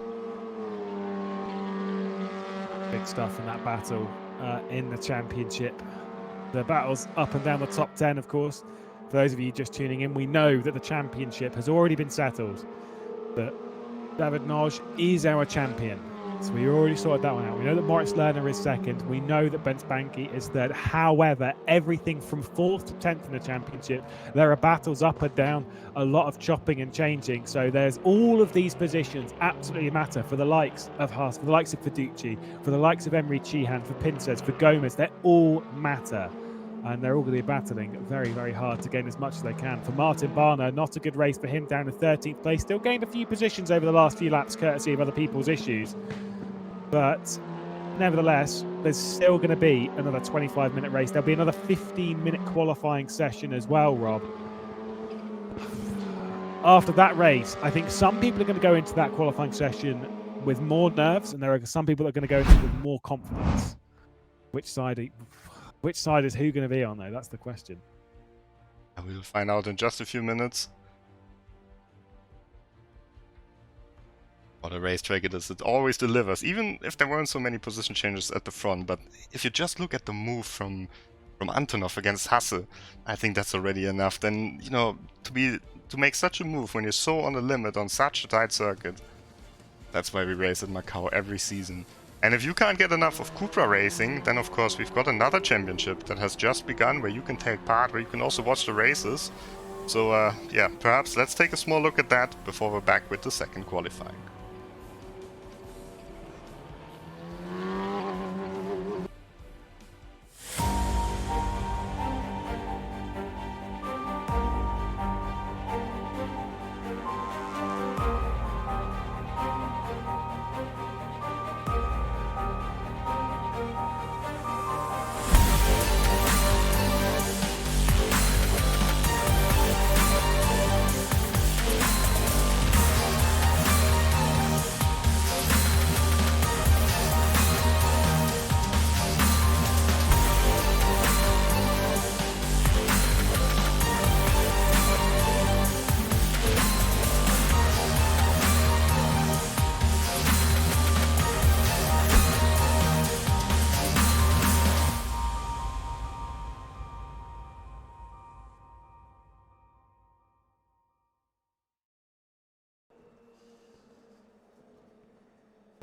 Big stuff in that battle in the championship. The battles up and down the top 10, of course. For those of you just tuning in, we know that the championship has already been settled. But David Nagy is our champion. So we already sorted that one out. We know that Moritz Lerner is 2nd. We know that Ben Spanky is 3rd. However, everything from 4th to 10th in the championship, there are battles up and down, a lot of chopping and changing. So there's all of these positions absolutely matter for the likes of Haas, for the likes of Fiducci, for the likes of Emre Cihan, for Pincez, for Gomez. They all matter. And they're all going to be battling very hard to gain as much as they can. For Martin Barner, not a good race for him, down to 13th place. Still gained a few positions over the last few laps, courtesy of other people's issues. But nevertheless, there's still going to be another 25-minute race. There'll be another 15-minute qualifying session as well, Rob. After that race, I think some people are going to go into that qualifying session with more nerves, and there are some people that are going to go into it with more confidence. Which side is who going to be on, though? That's the question. We'll find out in just a few minutes. What a racetrack it is. It always delivers, even if there weren't so many position changes at the front. But if you just look at the move from Antonov against Haase, I think that's already enough. Then, you know, to make such a move when you're so on the limit on such a tight circuit, that's why we race at Macau every season. And if you can't get enough of CUPRA racing, then of course we've got another championship that has just begun, where you can take part, where you can also watch the races. So yeah, perhaps let's take a small look at that before we're back with the second qualifying.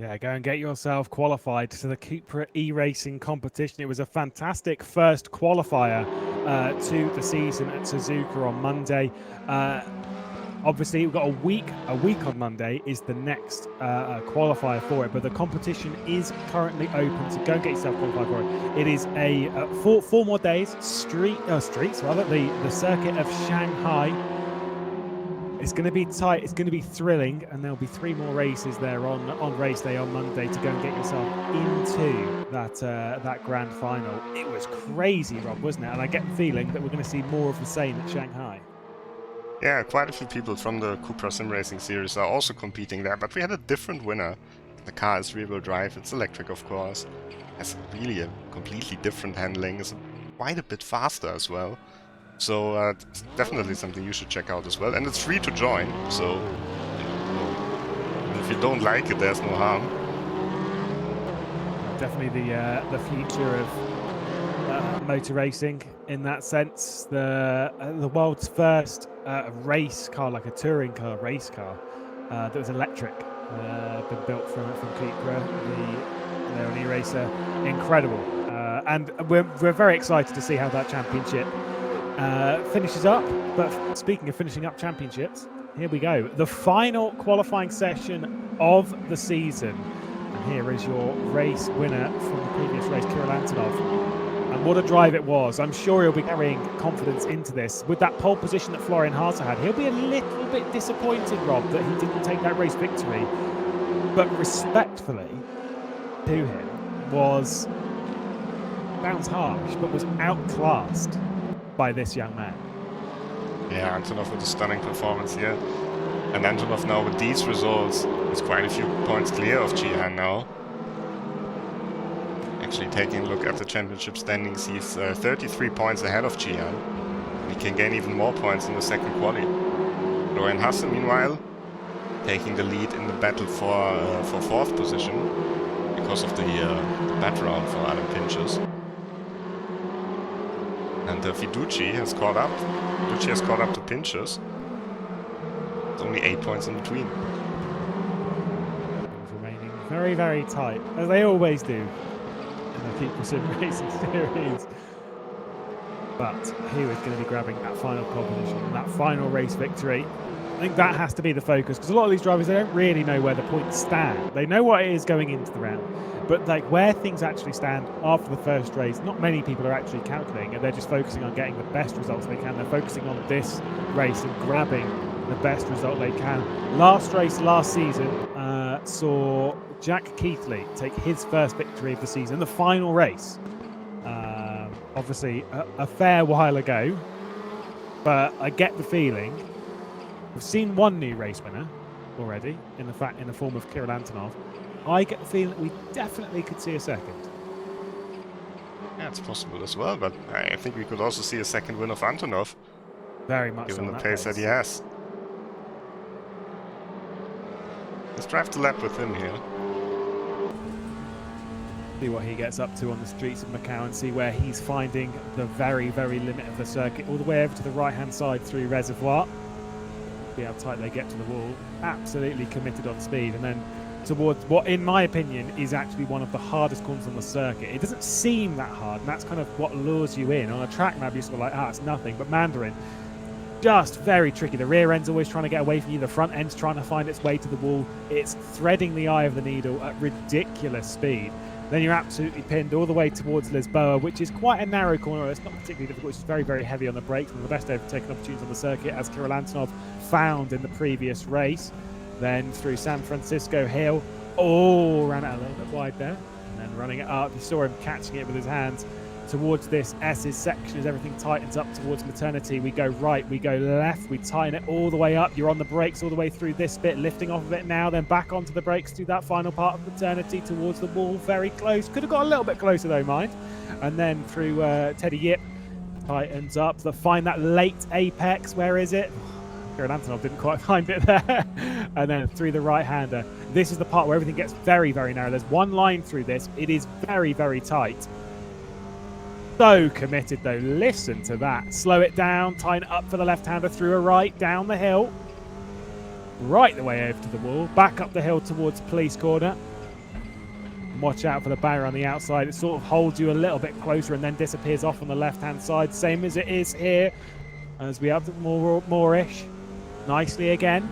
Yeah, go and get yourself qualified to the CUPRA e-racing competition. It was a fantastic first qualifier to the season at Suzuka on Monday. Obviously, we've got a week on Monday is the next qualifier for it, but the competition is currently open, so go and get yourself qualified for it. It is a four more days, the circuit of Shanghai. It's going to be tight, it's going to be thrilling, and there'll be 3 more races there on race day on Monday to go and get yourself into that grand final. It was crazy, Rob, wasn't it? And I get the feeling that we're going to see more of the same at Shanghai. Yeah, quite a few people from the CUPRA SimRacing Series are also competing there, but we had a different winner. The car is rear-wheel drive, it's electric of course. Has really a completely different handling, is quite a bit faster as well. So it's definitely something you should check out as well. And it's free to join, so if you don't like it, there's no harm. Definitely the future of motor racing in that sense. The world's first race car, like a touring car, race car, that was electric, been built from CUPRA, the e-racer. Incredible. And we're very excited to see how that championship finishes up. But speaking of finishing up championships, here we go. The final qualifying session of the season. And here is your race winner from the previous race, Kirill Antonov. And what a drive it was. I'm sure he'll be carrying confidence into this. With that pole position that Florian Harter had, he'll be a little bit disappointed, Rob, that he didn't take that race victory. But respectfully to him was, sounds harsh, but was outclassed by this young man. Yeah, Antonov with a stunning performance here. And Antonov now with these results is quite a few points clear of Jihan now. Actually taking a look at the championship standings, he's 33 points ahead of Jihan. He can gain even more points in the second quali. Florian Hasse, meanwhile, taking the lead in the battle for 4th position because of the bat round for Adam Pinches. And Fiducci has caught up. Fiducci has caught up to Pinches. It's only 8 points in between. Remaining very, very tight, as they always do. CUPRA SimRacing Series, but he was going to be grabbing that final pole position, that final race victory. I think that has to be the focus, because a lot of these drivers, they don't really know where the points stand. They know what it is going into the round, but like where things actually stand after the first race, not many people are actually calculating, and they're just focusing on getting the best results they can. They're focusing on this race and grabbing the best result they can. Last race last season saw Jack Keithley take his first victory of the season, the final race. Obviously a fair while ago, but I get the feeling we've seen one new race winner already in the form of Kirill Antonov. I get the feeling that we definitely could see a second. Yeah, it's possible as well, but I think we could also see a second win of Antonov. Very much given so the pace that he has. Let's drive the lap with him here. See what he gets up to on the streets of Macau and see where he's finding the very, very limit of the circuit, all the way over to the right-hand side through Reservoir. See how tight they get to the wall. Absolutely committed on speed, and then towards what, in my opinion, is actually one of the hardest corners on the circuit. It doesn't seem that hard, and that's kind of what lures you in. On a track map, you're sort of like, it's nothing. But Mandarin, just very tricky. The rear end's always trying to get away from you. The front end's trying to find its way to the wall. It's threading the eye of the needle at ridiculous speed. Then you're absolutely pinned all the way towards Lisboa, which is quite a narrow corner. It's not particularly difficult. It's very, very heavy on the brakes. One of the best overtaking opportunities on the circuit, as Kirill Antonov found in the previous race. Then through San Francisco Hill. Oh, ran it a little bit wide there. And then running it up. You saw him catching it with his hands towards this S's section as everything tightens up towards Maternity. We go right, we go left, we tighten it all the way up. You're on the brakes all the way through this bit, lifting off of it now, then back onto the brakes to that final part of Maternity towards the wall. Very close. Could have got a little bit closer though, mind. And then through Teddy Yip, tightens up. Find that late apex. Where is it? Kirill Antonov didn't quite find it there. And then through the right-hander. This is the part where everything gets very, very narrow. There's one line through this. It is very, very tight. So committed though. Listen to that. Slow it down. Tighten it up for the left-hander through a right. Down the hill. Right the way over to the wall. Back up the hill towards Police Corner. watch out for the barrier on the outside. It sort of holds you a little bit closer and then disappears off on the left-hand side, same as it is here as we up to Moorish. Nicely again.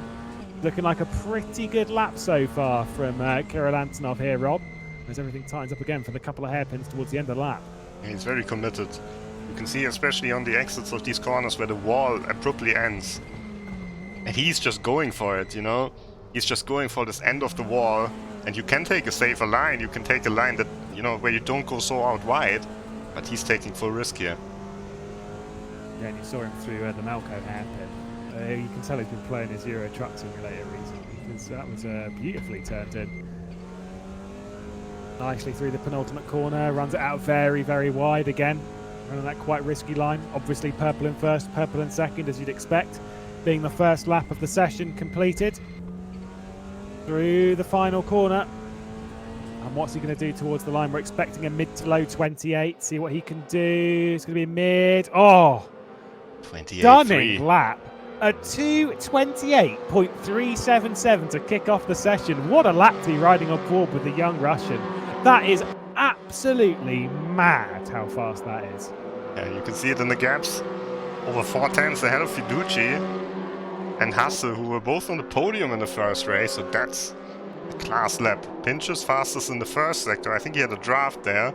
Looking like a pretty good lap so far from Kirill Antonov here, Rob, as everything tightens up again for the couple of hairpins towards the end of the lap. He's very committed. You can see especially on the exits of these corners where the wall abruptly ends. And he's just going for it, you know? He's just going for this end of the wall. And you can take a safer line. You can take a line that, you know, where you don't go so out wide. But he's taking full risk here. Yeah, and you saw him through the Macau hairpin. You can tell he's been playing his Euro Truck Simulator recently, because that was beautifully turned in. Nicely through the penultimate corner, runs it out very, very wide again. Running that quite risky line. Obviously purple in first, purple in second, as you'd expect. Being the first lap of the session completed. Through the final corner. And what's he going to do towards the line? We're expecting a mid to low 28. See what he can do. It's going to be a mid. Oh! 28.3. Stunning lap. A 2:28.377 to kick off the session. What a lap to be riding on board with the young Russian. That is absolutely mad how fast that is. Yeah, you can see it in the gaps. Over 4 tenths ahead of Fiducci and Hasse, who were both on the podium in the first race, so that's a class lap. Pinch's fastest in the first sector. I think he had a draft there.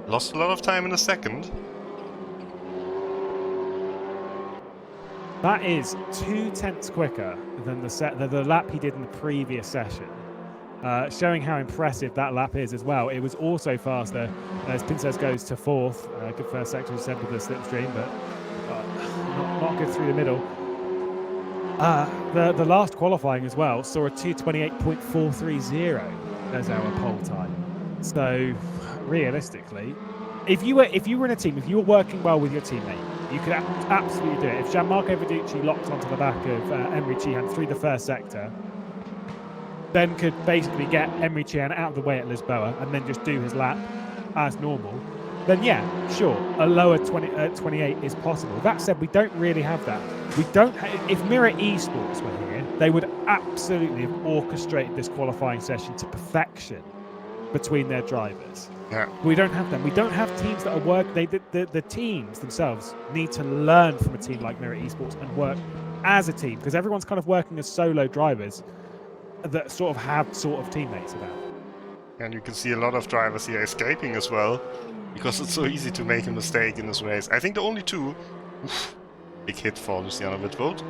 Lost a lot of time in the second. That is 2 tenths quicker than the lap he did in the previous session. Showing how impressive that lap is as well. It was also faster as Pinces goes to fourth. Good first sector, as said, with the slipstream, but not good through the middle. The last qualifying as well saw a 2:28.430 as our pole time. So realistically, if you were in a team, if you were working well with your teammate, you could absolutely do it. If Gianmarco Verducci locked onto the back of Emery Chihan through the first sector, then could basically get Emery Chihan out of the way at Lisboa and then just do his lap as normal, then yeah, sure, a lower 28 is possible. That said, we don't really have that. We don't. If Mirror Esports were here, they would absolutely have orchestrated this qualifying session to perfection between their drivers. Yeah. We don't have them. We don't have teams that are the teams themselves need to learn from a team like Mirror Esports and work as a team, because everyone's kind of working as solo drivers that sort of have teammates about. And you can see a lot of drivers here escaping as well, because it's so easy to make a mistake in this race. I think the only two, big hit for Luciano Wittwold.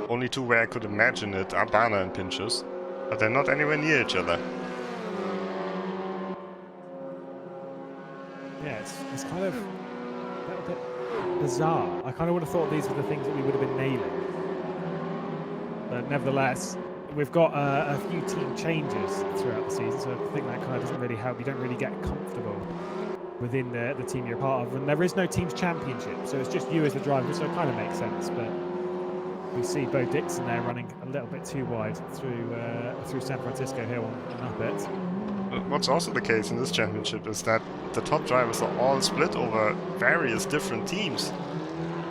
Only two where I could imagine it are Bana and Pinches, but they're not anywhere near each other. Yeah, it's kind of a little bit bizarre. I kind of would have thought these were the things that we would have been nailing. But nevertheless, we've got a few team changes throughout the season, so I think that kind of doesn't really help. You don't really get comfortable within the team you're part of, and there is no team's championship, so it's just you as the driver, so it kind of makes sense. But we see Bo Dixon there running a little bit too wide through San Francisco Hill and up it. What's also the case in this championship is that the top drivers are all split over various different teams.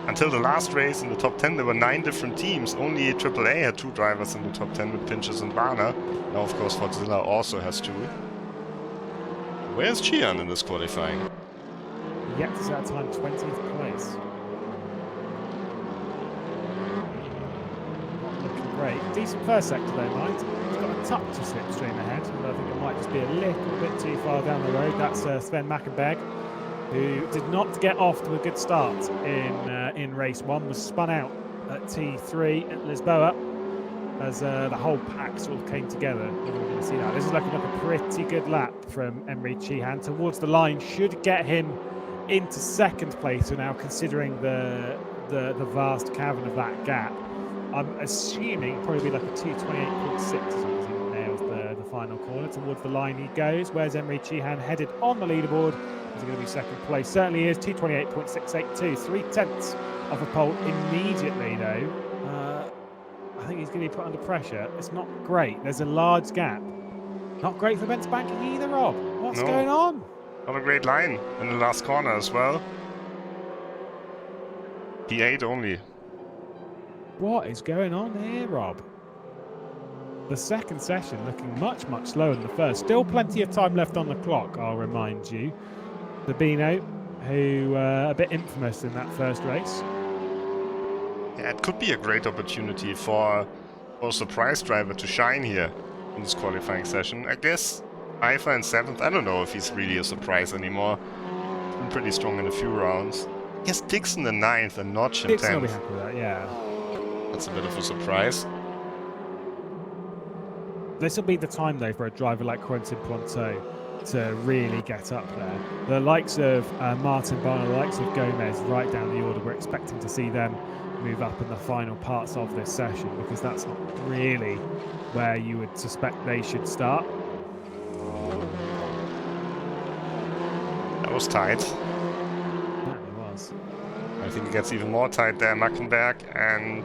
Until the last race in the top 10, there were 9 different teams. Only AAA had 2 drivers in the top 10 with Pinches and Bana. Now, of course, Fordzilla also has 2. Where's Chihan in this qualifying? Yep, it's that time 20th place. Not looking great. Decent first sector though, Mike. He's got a touch of slipstream ahead, but I think it might just be a little bit too far down the road. That's Sven Mackenberg, who did not get off to a good start in race 1, was spun out at T3 at Lisboa as the whole pack sort of came together. We're going to see that. This is looking like a pretty good lap from Emery Chihan towards the line. Should get him into second place. So now, considering the vast cavern of that gap, I'm assuming it'll probably be like a 2:28.6 as long as he nails the final corner. Towards the line he goes. Where's Emery Chihan headed on the leaderboard? Is he going to be second place? Certainly is. 2:28.682, 3 tenths of a pole immediately though. I think he's going to be put under pressure. It's not great. There's a large gap. Not great for Ben's banking either, Rob. What's going on? Not a great line in the last corner as well. P8 only. What is going on here, Rob? the second session looking much, much slower than the first. Still plenty of time left on the clock, I'll remind you. Sabino, who a bit infamous in that first race. Yeah, it could be a great opportunity for a surprise driver to shine here in this qualifying session. I guess Ifa in 7th, I don't know if he's really a surprise anymore. He's been pretty strong in a few rounds. I guess Dixon in 9th and Notch in 10th. Dixon will be happy with that, yeah. That's a bit of a surprise. This will be the time, though, for a driver like Quentin Ponto to really get up there. The likes of Martin Barner, the likes of Gomez, right down the order, we're expecting to see them move up in the final parts of this session, because that's not really where you would suspect they should start. That was tight. That was. I think it gets even more tight there. Mackenberg and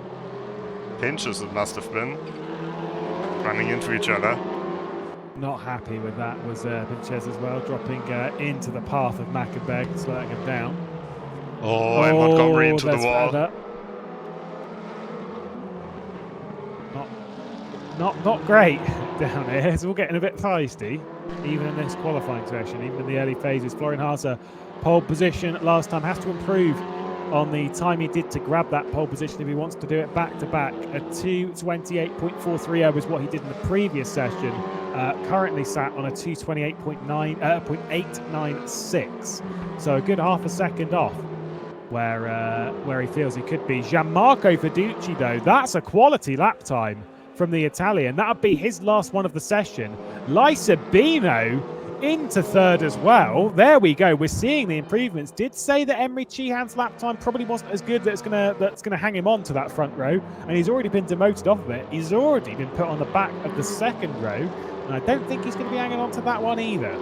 Pinches, it must have been, running into each other. Not happy with that was Pinches as well, dropping into the path of Mackenberg and slowing him down. Oh, and Montgomery into the wall. Further. Not great down here, so we're getting a bit feisty, even in this qualifying session, even in the early phases. Florian Haase, pole position last time, has to improve on the time he did to grab that pole position if he wants to do it back-to-back. A 2:28.430 was what he did in the previous session. Currently sat on a 2:28.896, so a good half a second off where he feels he could be. Gianmarco Fiducci, though, that's a quality lap time from the Italian. That would be his last one of the session. Sabino into 3rd as well. There we go. We're seeing the improvements. Did say that Emery Chihan's lap time probably wasn't as good. That's gonna hang him on to that front row, and he's already been demoted off of it. He's already been put on the back of the 2nd row, and I don't think he's going to be hanging on to that one either.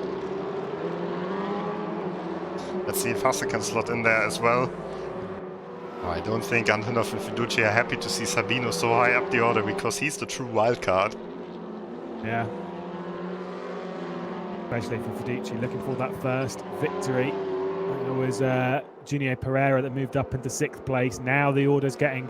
Let's see if Hasse can slot in there as well. I don't think Antonov and Fiducci are happy to see Sabino so high up the order, because he's the true wild card. Yeah. Especially for Fiducci, looking for that first victory. It was Junior Pereira that moved up into 6th place. Now the order's getting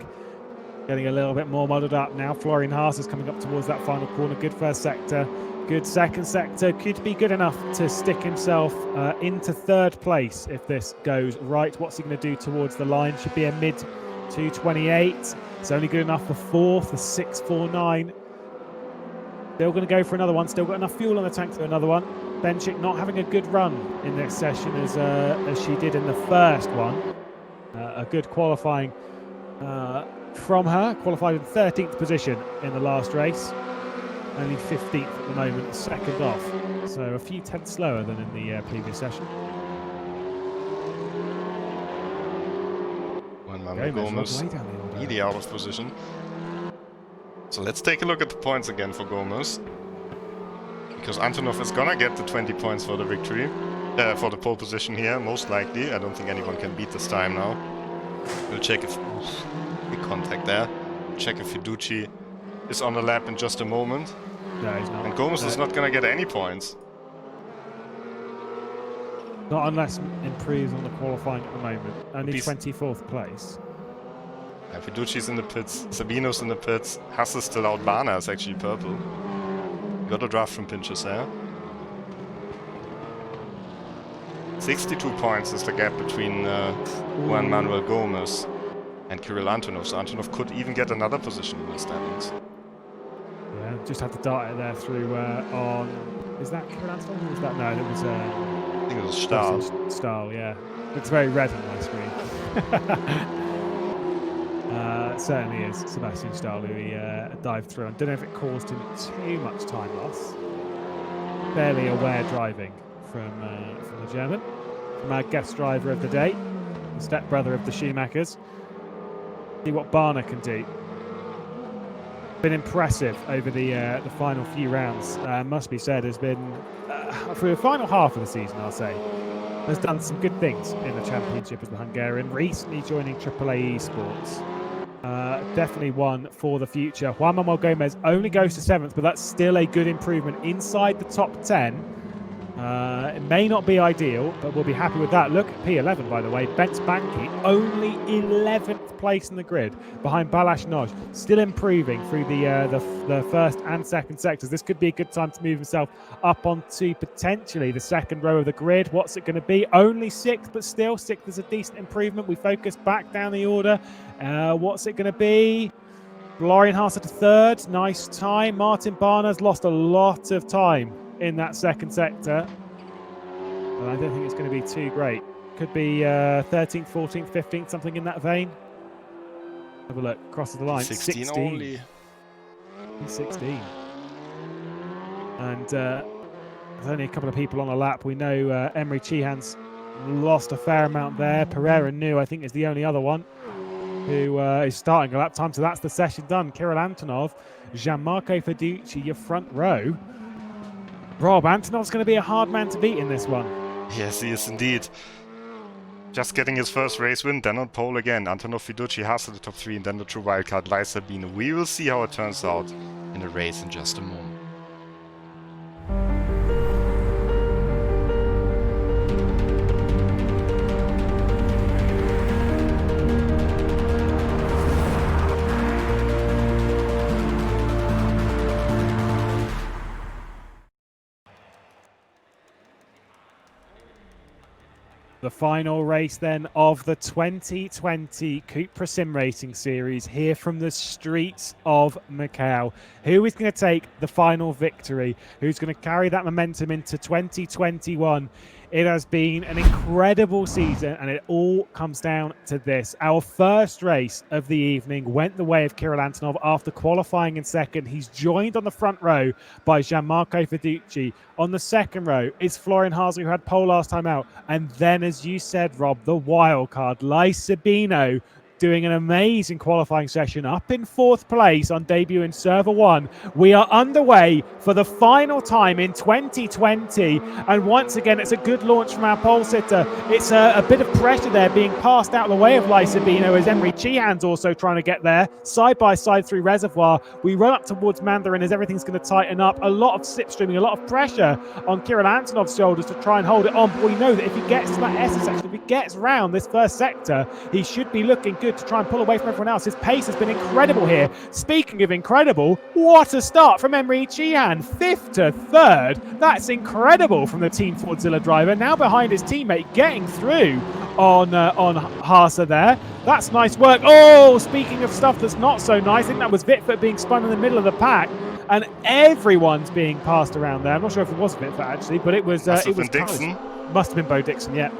a little bit more muddled up now. Florian Haase is coming up towards that final corner. Good first sector, good second sector. Could be good enough to stick himself into 3rd place if this goes right. What's he going to do towards the line? Should be a mid 2:28. It's only good enough for 4th, the 6:49. Still going to go for another one. Still got enough fuel in the tank for another one. Benchik not having a good run in this session as she did in the first one. A good qualifying from her. Qualified in 13th position in the last race. Only 15th at the moment, 2nd off. So a few tenths slower than in the previous session. Gomez really out of position. So let's take a look at the points again for Gomez. Because Antonov is gonna get the 20 points for the victory. For the pole position here, most likely. I don't think anyone can beat this time now. We'll check if... big contact there. Check if Fiducci is on the lap in just a moment. No, he's not. And Gomez is not gonna get any points. Not unless improves on the qualifying at the moment. Only 24th place. Yeah, Fiducci's in the pits, Sabino's in the pits, Hasse is still out, Barner is actually purple. Got a draft from Pinches there. 62 points is the gap between Juan Manuel Gomez and Kirill Antonov, so Antonov could even get another position in the standings. Yeah, just had to dart it there through on... Is that Kirill Antonov or was that... No, it was... I think it was Stahl. Stahl, yeah. It's very red on my screen. It certainly is Sebastian Stahl, who he dived through. I don't know if it caused him too much time loss. Fairly aware driving from the German. From our guest driver of the day, the stepbrother of the Schumachers. See what Barner can do. Been impressive over the final few rounds. Must be said, has been for the final half of the season, I'll say, has done some good things in the championship as the Hungarian. Recently joining AAA Esports. Definitely one for the future. Juan Manuel Gomez only goes to 7th, but that's still a good improvement inside the top 10. It may not be ideal, but we'll be happy with that. Look at P11, by the way. Bence Banki, only 11th place in the grid, behind Balázs Nagy, still improving through the first and second sectors. This could be a good time to move himself up onto potentially the second row of the grid. What's it going to be? Only 6th, but still 6th is a decent improvement. We focus back down the order. What's it going to be? Florian Haase to 3rd, nice time. Martin Barner's lost a lot of time in that second sector. But I don't think it's going to be too great. Could be 13th, 14th, 15th, something in that vein. Have a look, crosses the line. 16 only. 16. And there's only a couple of people on the lap. We know Emre Cihan's lost a fair amount there. Pereira New, I think, is the only other one who is starting a lap time. So that's the session done. Kirill Antonov, Gianmarco Fiducci, your front row. Rob, Antonov's going to be a hard man to beat in this one. Yes, he is indeed. Just getting his first race win, then on pole again. Antonov, Fiducci, Haase the top 3, and then the true wildcard, Sabine. We will see how it turns out in the race in just a moment. The final race then of the 2020 CUPRA SimRacing Series here from the streets of Macau. Who is going to take the final victory? Who's going to carry that momentum into 2021? It has been an incredible season, and it all comes down to this. Our first race of the evening went the way of Kirill Antonov after qualifying in second. He's joined on the front row by Gianmarco Fiducci. On the second row is Florian Haase, who had pole last time out. And then, as you said, Rob, the wild card, Sabino, doing an amazing qualifying session up in 4th place on debut in Server 1. We are underway for the final time in 2020, and once again it's a good launch from our pole sitter. It's a bit of pressure there being passed out of the way of Sabino as Emre Cihan's also trying to get there side by side through Reservoir. We run up towards Mandarin as everything's going to tighten up. A lot of slipstreaming, a lot of pressure on Kirill Antonov's shoulders to try and hold it on, but we know that if he gets to that S section, if he gets round this first sector, he should be looking good to try and pull away from everyone else. His pace has been incredible here. Speaking of incredible, what a start from Emre Cihan, 5th to 3rd. That's incredible from the Team Fordzilla driver. Now behind his teammate, getting through on Haase there. That's nice work. Oh, speaking of stuff that's not so nice, I think that was Vitford being spun in the middle of the pack, and everyone's being passed around there. I'm not sure if it was Vitford actually, but it was Dixon. Must have been Bo Dixon, yeah.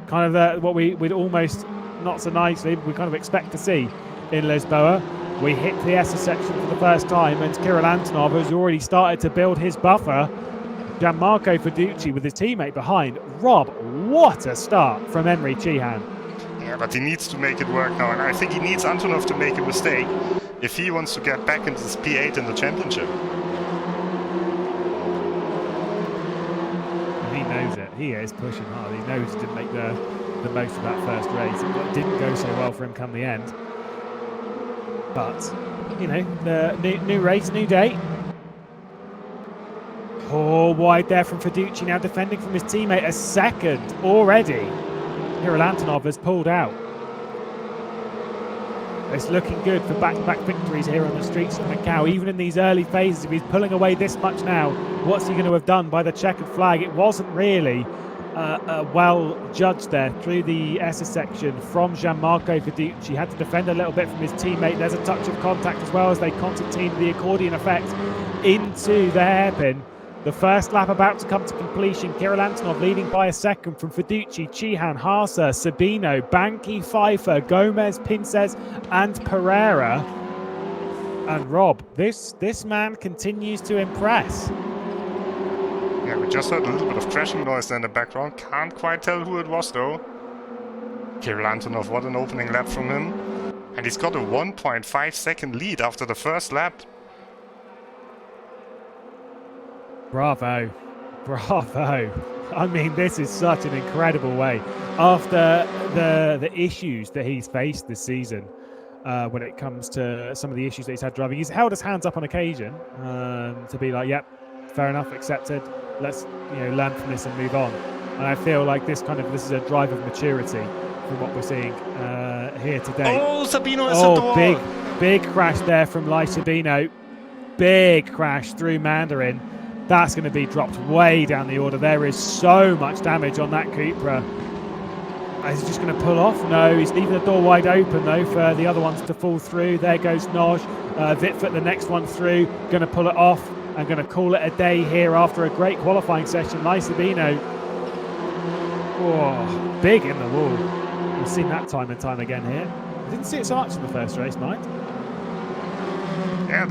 Kind of what we'd almost, not so nicely, we kind of expect to see in Lisboa. We hit the S section for the first time, and Kirill Antonov has already started to build his buffer. Gianmarco Fiducci with his teammate behind. Rob, what a start from Emre Cihan. Yeah, but he needs to make it work now, and I think he needs Antonov to make a mistake if he wants to get back into this P8 in the championship. He knows it. He is pushing hard. He knows he didn't make the most of that first race. It didn't go so well for him come the end. But, you know, the new race, new day. Oh, wide there from Fiducci, now defending from his teammate. A second already. Kirill Antonov has pulled out. It's looking good for back-to-back victories here on the streets of Macau. Even in these early phases, if he's pulling away this much now, what's he going to have done by the checkered flag? It wasn't really well judged there through the S section from Gianmarco Fiducci. Had to defend a little bit from his teammate. There's a touch of contact as well as they concertina the accordion effect into the hairpin. The first lap about to come to completion. Kirill Antonov leading by a second from Fiducci, Cihan, Haase, Sabino, Banki, Pfeiffer, Gomez, Pinces and Pereira. And Rob, this man continues to impress. Yeah, we just heard a little bit of crashing noise there in the background. Can't quite tell who it was though. Kirill Antonov, what an opening lap from him. And he's got a 1.5 second lead after the first lap. Bravo. Bravo. I mean, this is such an incredible way. After the issues that he's faced this season, when it comes to some of the issues that he's had driving, he's held his hands up on occasion to be like, yep, fair enough, accepted. Let's learn from this and move on. And I feel like this is a drive of maturity from what we're seeing here today. Oh, Sabino is at the wall. Big crash there from Lai Sabino. Big crash through Mandarin. That's going to be dropped way down the order. There is so much damage on that Cupra. Is he just going to pull off? No, he's leaving the door wide open though for the other ones to fall through. There goes Noj. Vitfut, the next one through, going to pull it off and going to call it a day here after a great qualifying session. Lai Sabino, big in the wall. We've seen that time and time again here. I didn't see it so much in the first race night. Yeah,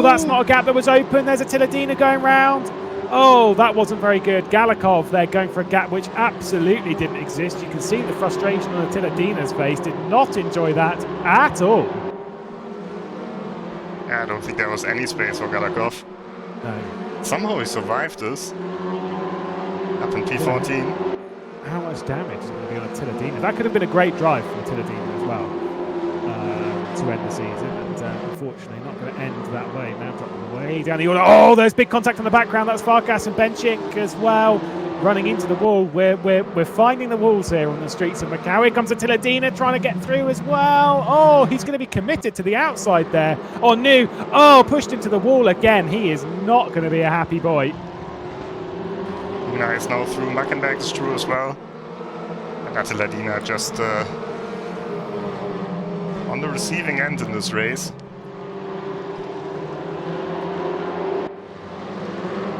that's not a gap that was open. There's a Tiladina going round. Oh, that wasn't very good. Galikov there going for a gap which absolutely didn't exist. You can see the frustration on the Tiladina's face. Did not enjoy that at all. Yeah, I don't think there was any space for Galikov. No. Somehow he survived this. Up in P14. How much damage is going to be on a Tiladina? That could have been a great drive for the Tiladina as well to end the season. And unfortunately not going to end that way. Now dropping way down the order. Oh, there's big contact in the background. That's Farkas and Benchik as well. Running into the wall. We're finding the walls here on the streets of Macau. Here comes a Tiladina trying to get through as well. Oh, he's going to be committed to the outside there. Oh, new. Oh, pushed into the wall again. He is not going to be a happy boy. Nice, now through Mackenberg is through as well. And Tiladina just on the receiving end in this race.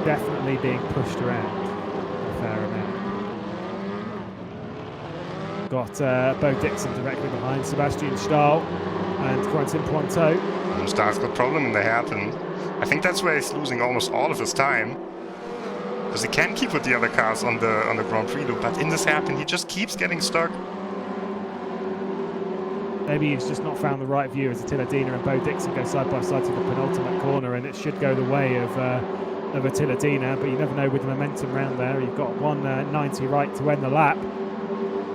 Definitely being pushed around a fair amount. Got Bo Dixon directly behind Sebastian Stahl and Corentin Pointeau. Stahl's got problem in the hairpin. I think that's where he's losing almost all of his time. Because he can keep with the other cars on the Grand Prix loop, but in this hairpin he just keeps getting stuck. Maybe he's just not found the right view as Tiladina and Bo Dixon go side by side to the penultimate corner, and it should go the way of a Tiladina, but you never know with the momentum round there. You've got 190 right to end the lap.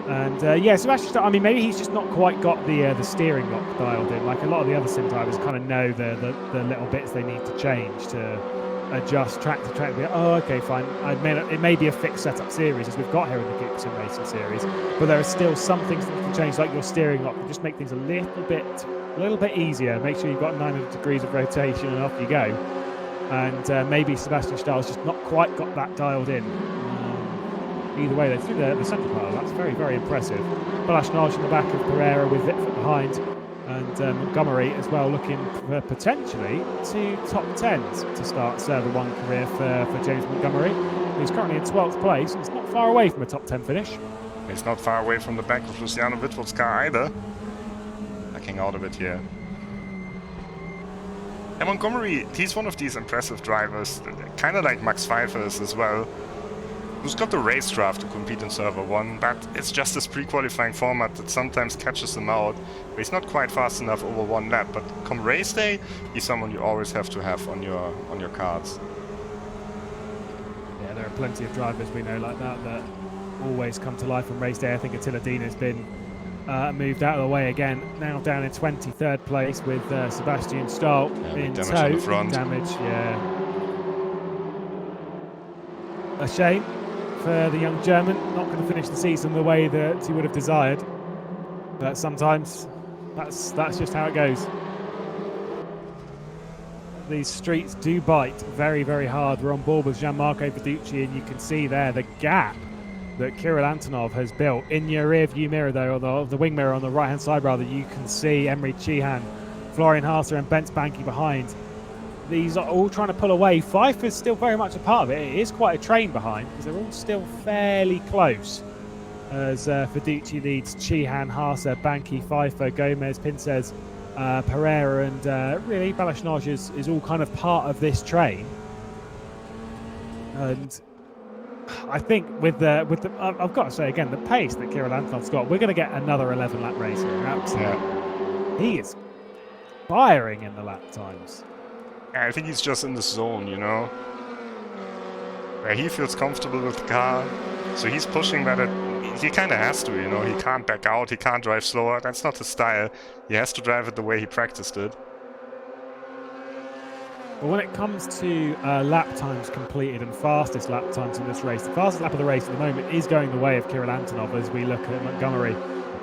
And Sebastian Stahl, I mean, maybe he's just not quite got the steering lock dialed in. Like a lot of the other sim drivers kind of know the little bits they need to change to adjust track to track. Oh, okay, fine. It may be a fixed setup series as we've got here in the CUPRA SimRacing Series, but there are still some things that can change, like your steering lock, and just make things a little bit easier. Make sure you've got 900 degrees of rotation, and off you go. And maybe Sebastian Stahl's just not quite got that dialed in. Either way, they threw the centre pile. That's very, very impressive. Balazs in the back of Pereira with Vitfut behind. And Montgomery as well, looking for potentially 2 top 10s to start Server 1 career for James Montgomery, who's currently in 12th place. It's not far away from a top 10 finish. He's not far away from the back of Luciano Wittwold's car either. Backing out of it here. And Montgomery, he's one of these impressive drivers, kind of like Max Pfeiffer is as well, who's got the race draft to compete in Server 1, but it's just this pre-qualifying format that sometimes catches him out, where he's not quite fast enough over one lap, but come race day, he's someone you always have to have on your cards. Yeah, there are plenty of drivers we know like that always come to life on race day. I think Tiladina's been moved out of the way again, now down in 23rd place with Sebastian Stahl in damage tow. on the front. Damage, yeah. A shame for the young German, not going to finish the season the way that he would have desired. But sometimes that's just how it goes. These streets do bite very, very hard. We're on board with Gianmarco Verducci, and you can see there the gap that Kirill Antonov has built. In your rear view mirror though, or the wing mirror on the right hand side rather, you can see Emre Cihan, Florian Haase and Bence Banki behind. These are all trying to pull away. Pfeiffer's still very much a part of it. It is quite a train behind because they're all still fairly close. As Verducci leads Cihan, Haase, Banki, Pfeiffer, Gomez, Pinces, Pereira, and really Balazs is all kind of part of this train. And I think with the I've got to say again, the pace that Kirill Antonov's got, we're going to get another 11 lap race here. Absolutely. Yeah. He is firing in the lap times. I think he's just in the zone, you know, where he feels comfortable with the car, so he's pushing that. He kind of has to, you know. He can't back out. He can't drive slower. That's not his style. He has to drive it the way he practiced it. Well, when it comes to lap times completed and fastest lap times in this race, the fastest lap of the race at the moment is going the way of Kirill Antonov as we look at Montgomery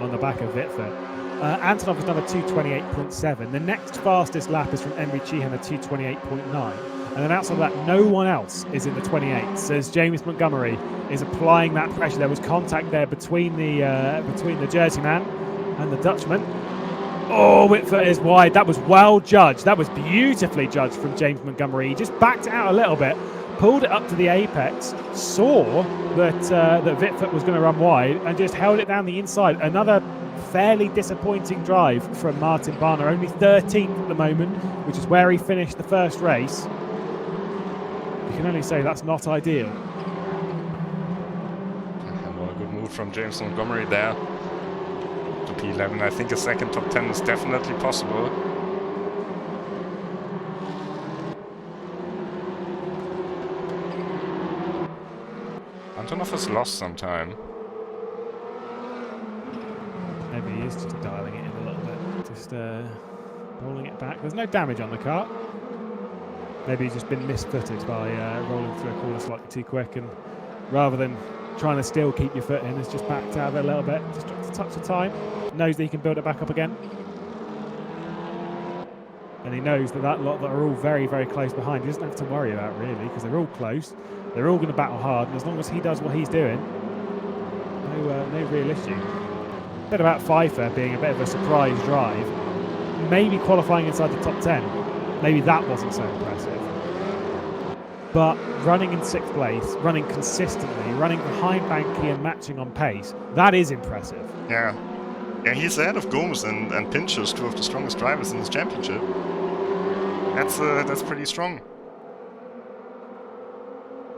on the back of Wittfurt. Antonov has done a 2:28.7. The next fastest lap is from Emre Cihan, a 2:28.9. And then outside of that, no one else is in the 28s as James Montgomery is applying that pressure. There was contact there between the Jersey man and the Dutchman. Oh, Wittfurt is wide. That was well judged. That was beautifully judged from James Montgomery. He just backed it out a little bit, pulled it up to the apex, saw that Wittfurt was going to run wide, and just held it down the inside. Another fairly disappointing drive from Martin Barner, only 13th at the moment, which is where he finished the first race. You can only say that's not ideal. Well, a good move from James Montgomery there. To P11, I think a second top 10 is definitely possible. Antonov has lost some time. Maybe he is just dialing it in a little bit, just rolling it back. There's no damage on the car. Maybe he's just been misfooted by rolling through a corner slightly too quick, and rather than trying to still keep your foot in, has just backed out of it a little bit, just dropped a touch of time. Knows that he can build it back up again. And he knows that that lot that are all very, very close behind, he doesn't have to worry about really, because they're all close. They're all going to battle hard, and as long as he does what he's doing, no real issue. A bit about Pfeiffer being a bit of a surprise drive. Maybe qualifying inside the top 10. Maybe that wasn't so impressive. But running in 6th place, running consistently, running behind Banky and matching on pace, that is impressive. Yeah. Yeah, he's ahead of Gomes and Pinchos, two of the strongest drivers in this championship. That's pretty strong.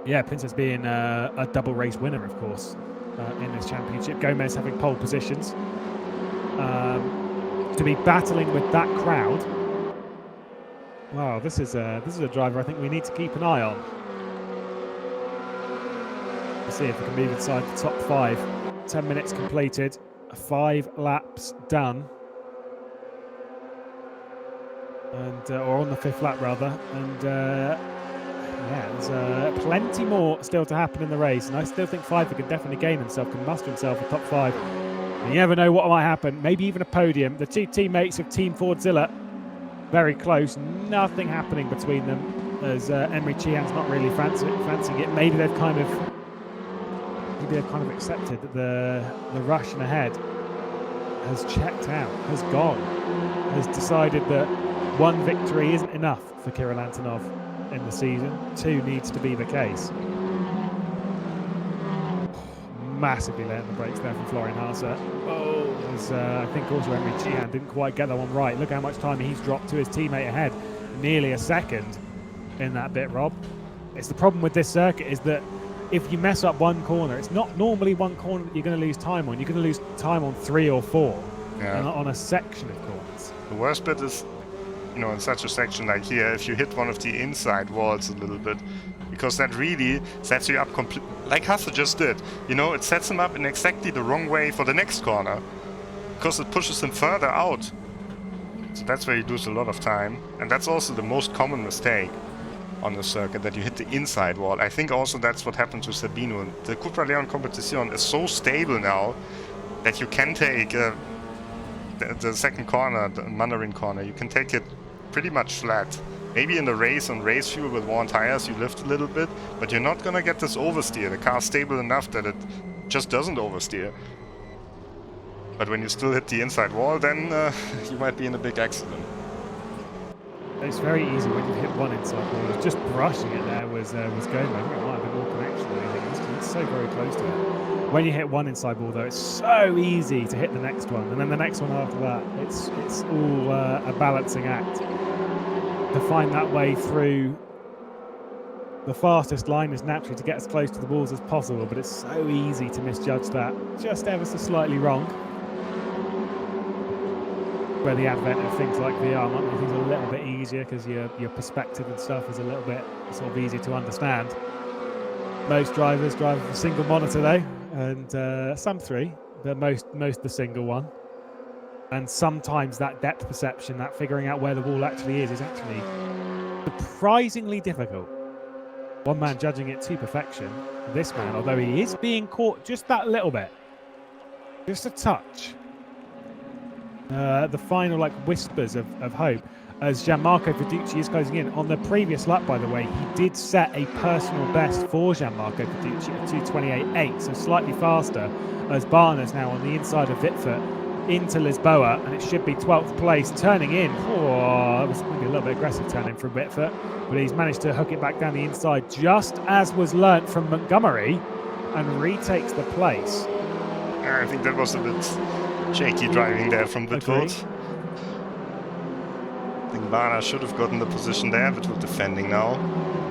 Yeah, Pinchos being a double race winner, of course, in this championship. Gomez having pole positions. To be battling with that crowd. Wow, this is a driver I think we need to keep an eye on. Let's see if we can move inside the top 5. 10 minutes completed, 5 laps done, and or on the 5th lap rather. And yeah, there's plenty more still to happen in the race, and I still think Pfeiffer can definitely gain himself, can muster himself a top 5. And you never know what might happen. Maybe even a podium. The two teammates of Team Fordzilla. Very close, nothing happening between them as Emre Cihan's not really fancying it. Maybe they've kind of accepted that the Russian ahead has checked out, has gone, has decided that one victory isn't enough for Kirill Antonov in the season. 2 needs to be the case. Massively laying the brakes there from Florian Haase. I think also Emre Cihan didn't quite get that one right. Look how much time he's dropped to his teammate ahead. Nearly a second in that bit, Rob. It's the problem with this circuit is that if you mess up one corner, it's not normally one corner that you're going to lose time on. You're going to lose time on 3 or 4 on a section of corners. The worst bit is, in such a section like here, if you hit one of the inside walls a little bit, because that really sets you up completely, like Hasse just did. It sets him up in exactly the wrong way for the next corner, because it pushes him further out. So that's where you lose a lot of time, and that's also the most common mistake on the circuit, that you hit the inside wall. I think also that's what happened to Sabino. The CUPRA Leon Competition is so stable now that you can take the second corner, the Mandarin corner, you can take it pretty much flat. Maybe in the race on race fuel with worn tires you lift a little bit, but you're not gonna get this oversteer. The car's stable enough that it just doesn't oversteer. But when you still hit the inside wall, then you might be in a big accident. It's very easy when you hit one inside wall. Just brushing it there was going. I think it might have been more connection than anything. It's so very close to it. When you hit one inside wall, though, it's so easy to hit the next one, and then the next one after that. It's all a balancing act to find that way through. The fastest line is naturally to get as close to the walls as possible, but it's so easy to misjudge that just ever so slightly wrong. Where the advent of things like VR might make things a little bit easier because your perspective and stuff is a little bit sort of easier to understand. Most drivers drive with a single monitor though, and some 3, but most the single one. And sometimes that depth perception, that figuring out where the wall actually is actually surprisingly difficult. One man judging it to perfection. This man, although he is being caught just that little bit, just a touch. The final whispers of hope as Gianmarco Fiducci is closing in. On the previous lap, by the way, he did set a personal best for Gianmarco Fiducci at 2:28.8, so slightly faster, as Barner's now on the inside of Vitford into Lisboa, and it should be 12th place, turning in. Oh, that was maybe a little bit aggressive turning from Vitford, but he's managed to hook it back down the inside, just as was learnt from Montgomery, and retakes the place. I think that was a bit shaky driving there from Vitford. I think Barner should have gotten the position there. Vitford defending now.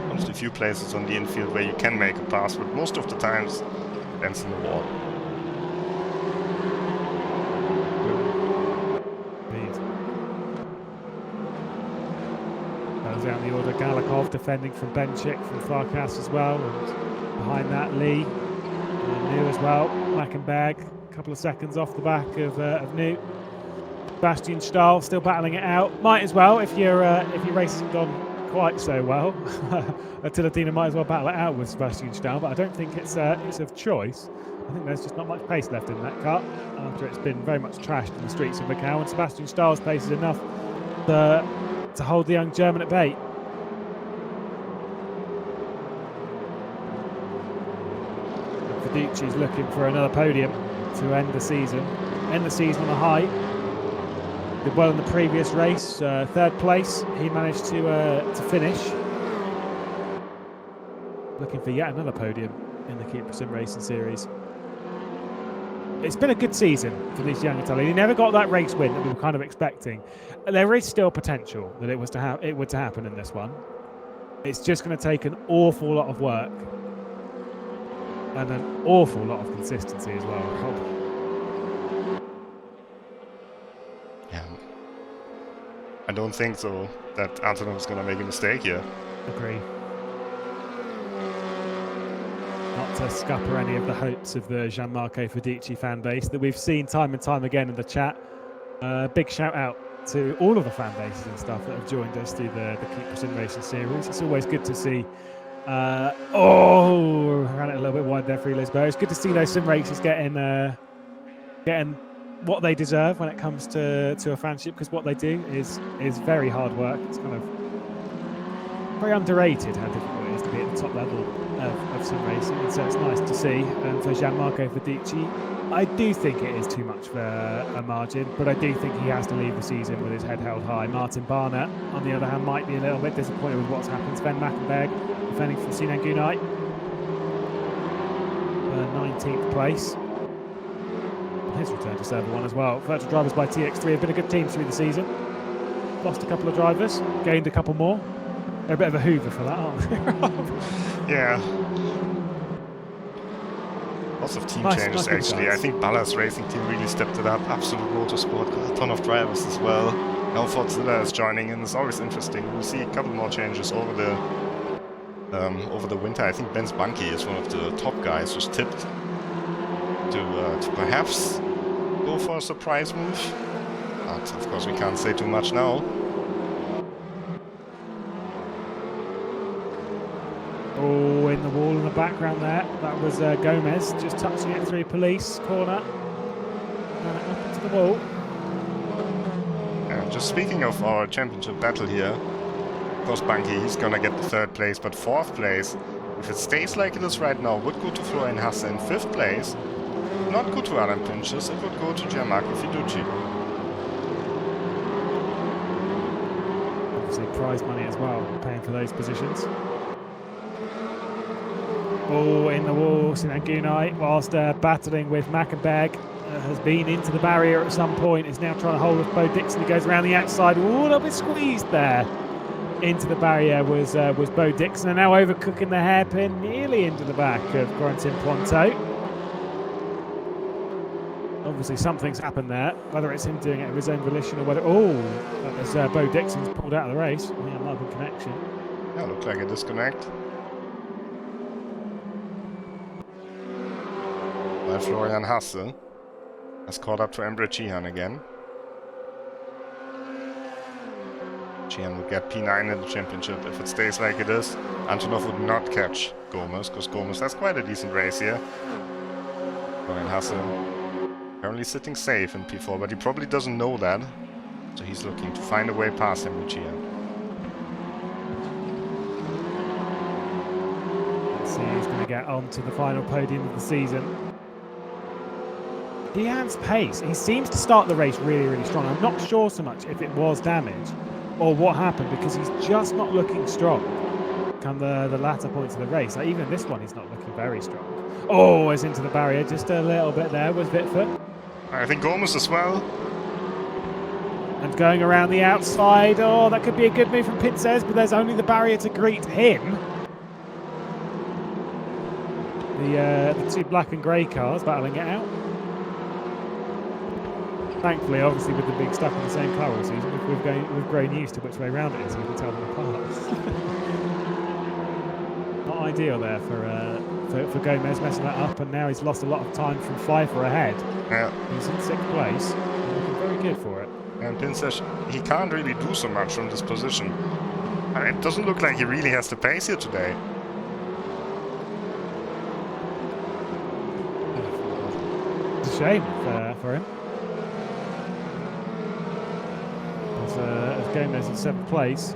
One of the few places on the infield where you can make a pass, but most of the times ends in the wall. Goes down the order. Galakov defending from Benchik, from Farkas as well, and behind that Lee, New as well. Mackenberg, a couple of seconds off the back of New. Sebastian Stahl still battling it out. Might as well, if your race hasn't gone quite so well. Tiladina might as well battle it out with Sebastian Stahl, but I don't think it's of choice. I think there's just not much pace left in that car after it's been very much trashed in the streets of Macau, and Sebastian Stahl's pace is enough to hold the young German at bay. Fiducci's looking for another podium to end the season on a high. Did well in the previous race, third place. He managed to finish. Looking for yet another podium in the CUPRA SimRacing Series. It's been a good season for these young Italians. He never got that race win that we were kind of expecting. There is still potential that it would happen in this one. It's just going to take an awful lot of work and an awful lot of consistency as well. Yeah, I don't think so that Antonov is going to make a mistake here. Agree. Not to scupper any of the hopes of the Gianmarco Fiducci fan base that we've seen time and time again in the chat. Big shout out to all of the fan bases and stuff that have joined us through the CUPRA SimRacing Series. It's always good to see. Ran it a little bit wide there for Lisboa. It's good to see those sim racers getting what they deserve when it comes to a fanship, because what they do is very hard work. It's kind of very underrated how difficult it is to be at the top level of sim racing, and so it's nice to see. For Gianmarco Fiducci, I do think it is too much for a margin, but I do think he has to leave the season with his head held high. Martin Barner, on the other hand, might be a little bit disappointed with what's happened. Sven Mackenberg defending from Sinan Gunai, 19th place. His return to server one as well. Virtual drivers by TX3 have been a good team through the season. Lost a couple of drivers, gained a couple more. They're a bit of a hoover for that, aren't they? Yeah. Lots of team changes, actually. I think Ballas Racing Team really stepped it up. Absolute Motorsport got a ton of drivers as well. Now Fortzilla is joining, and it's always interesting. We'll see a couple more changes over the winter. I think Benz Bunky is one of the top guys who's tipped to perhaps go for a surprise move. But of course we can't say too much now. Oh, in the wall in the background there. That was Gomez just touching it through police corner. And up into the wall. Just speaking of our championship battle here, of course Bunky, he's gonna get the third place, but fourth place, if it stays like it is right now, would go to Florian Hasse. In fifth place, not go to Alan Pinches, it would go to Gianmarco Fiducci. Obviously prize money as well, paying for those positions. Oh, in the wall, Sinan Gunai, whilst battling with Mackenberg, has been into the barrier at some point, is now trying to hold with Bo Dixon. He goes around the outside. Ooh, a little bit squeezed there. Into the barrier was Bo Dixon, and now overcooking the hairpin nearly into the back of Corentin Ponto. Obviously something's happened there, whether it's him doing it of his own volition or whether... Oh, that was Bo Dixon's pulled out of the race. Yeah, might have been connection. Yeah, looked like a disconnect. By Florian Hasse has caught up to Emre Cihan again. GM would get P9 in the championship. If it stays like it is, Antonov would not catch Gomez, because Gomez has quite a decent race here. Florian Hasse currently sitting safe in P4, but he probably doesn't know that. So he's looking to find a way past him with GM. Let's see who's going to get onto the final podium of the season. Deanne's pace. He seems to start the race really, really strong. I'm not sure so much if it was damage or what happened, because he's just not looking strong come the latter points of the race. Like, even this one, he's not looking very strong. Oh, it's into the barrier just a little bit there with Vitford. I think Gomez as well. And going around the outside. Oh, that could be a good move from Pinces, but there's only the barrier to greet him. The two black and grey cars battling it out. Thankfully, obviously, with the big stuff in the same car all season, we've grown used to which way around it is, so we can tell them apart. Not ideal there for Gomez, messing that up, and now he's lost a lot of time from Pfeiffer ahead. Yeah. He's in 6th place, and looking very good for it. And Pinces, he can't really do so much from this position. And it doesn't look like he really has the pace here today. It's a shame for him. As Gomez in 7th place.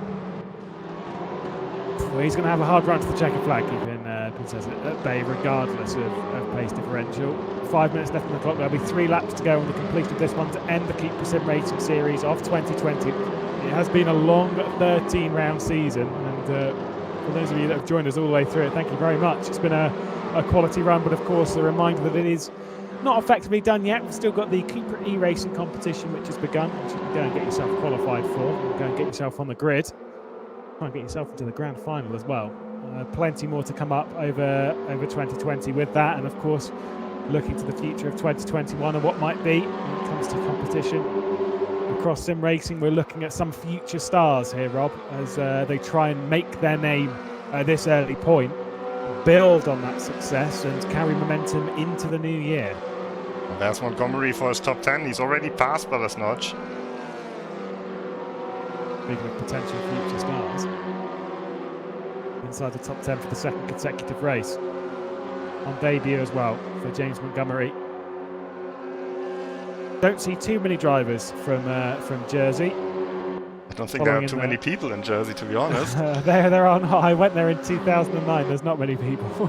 Well, he's going to have a hard run to the checkered flag, keeping Pinces at bay regardless of pace differential. 5 minutes left on the clock. There'll be 3 laps to go on the completion of this one to end the CUPRA SimRacing Series of 2020. It has been a long 13-round season, and for those of you that have joined us all the way through it, thank you very much. It's been a quality run, but of course a reminder that it is not effectively done yet. We've still got the CUPRA e-racing competition, which has begun, which you can go and get yourself qualified for. Go and get yourself on the grid. Try and get yourself into the grand final as well. Plenty more to come up over 2020 with that, and of course looking to the future of 2021 and what might be when it comes to competition across sim racing. We're looking at some future stars here, Rob, as they try and make their name at this early point, build on that success and carry momentum into the new year. And there's Montgomery for his top 10. He's already passed Ballas Notch. Speaking of potential future stars, inside the top 10 for the 2nd consecutive race. On debut as well for James Montgomery. Don't see too many drivers from Jersey. I don't think there are too many people in Jersey, to be honest. There are not. I went there in 2009. There's not many people.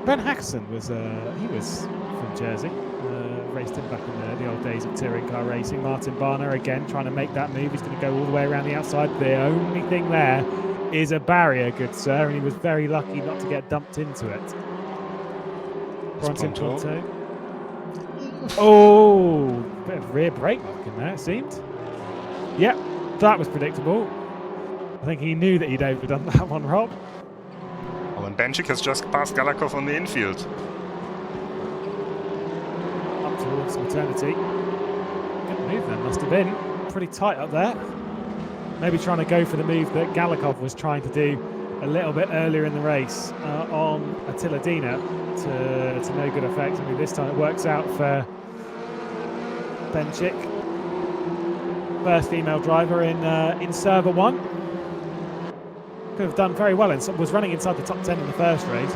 Ben Haxon was from Jersey. Raced him back in the old days of touring car racing. Martin Barner again trying to make that move. He's going to go all the way around the outside. The only thing there is a barrier, good sir, and he was very lucky not to get dumped into it. Bronson Ponto. Oh, bit of rear brake lock in there, it seemed. Yep, that was predictable. I think he knew that he'd overdone that one, Rob. Oh, and Benchik has just passed Galakov on the infield. Up towards maternity. Good move then, must have been. Pretty tight up there. Maybe trying to go for the move that Galakov was trying to do a little bit earlier in the race on Attila Dina to no good effect. I mean, this time it works out for Benchik. First female driver in Server 1. Could have done very well and was running inside the top 10 in the first race.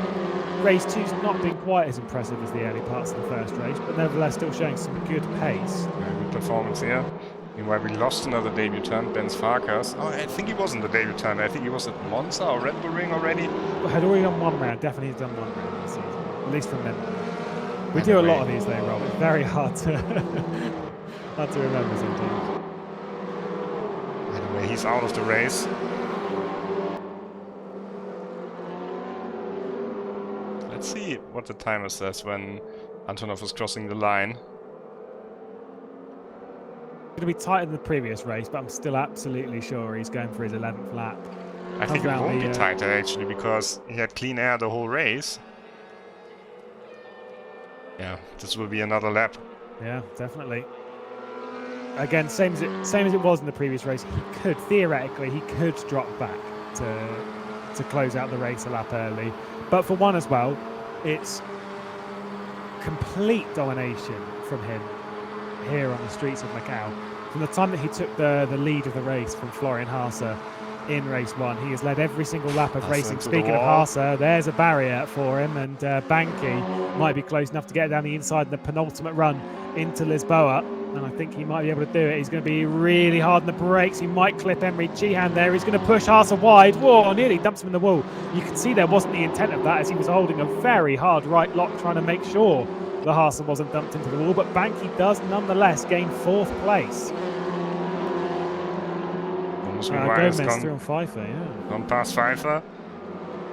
Race 2's not been quite as impressive as the early parts of the first race, but nevertheless still showing some good pace. Very good performance here. Meanwhile, we lost another debutant, Ben Farkas. Oh, I think he wasn't the debutant. I think he was at Monza or Red Bull Ring already. Had already done one round. Definitely done one round this season, at least from memory. We do a lot of these though, Rob. It's very hard to remember sometimes. Anyway, he's out of the race. Let's see what the timer says when Antonov was crossing the line. Going to be tighter than the previous race, but I'm still absolutely sure he's going for his 11th lap. I think it won't be tighter actually, because he had clean air the whole race. Yeah, this will be another lap. Yeah, definitely. Again, same as it was in the previous race. He could theoretically drop back to close out the race a lap early, but for one as well, it's complete domination from him here on the streets of Macau. From the time that he took the lead of the race from Florian Haase in race 1, he has led every single lap of racing. Speaking of Haase, there's a barrier for him, and Banki might be close enough to get down the inside in the penultimate run into Lisboa, and I think he might be able to do it. He's going to be really hard on the brakes. He might clip Emre Cihan there. He's going to push Haase wide. Whoa, nearly dumps him in the wall. You can see there wasn't the intent of that, as he was holding a very hard right lock trying to make sure the Haase wasn't dumped into the wall, but Banki does nonetheless gain 4th place. Gomez through on Pfeiffer, yeah. Gone past Pfeiffer.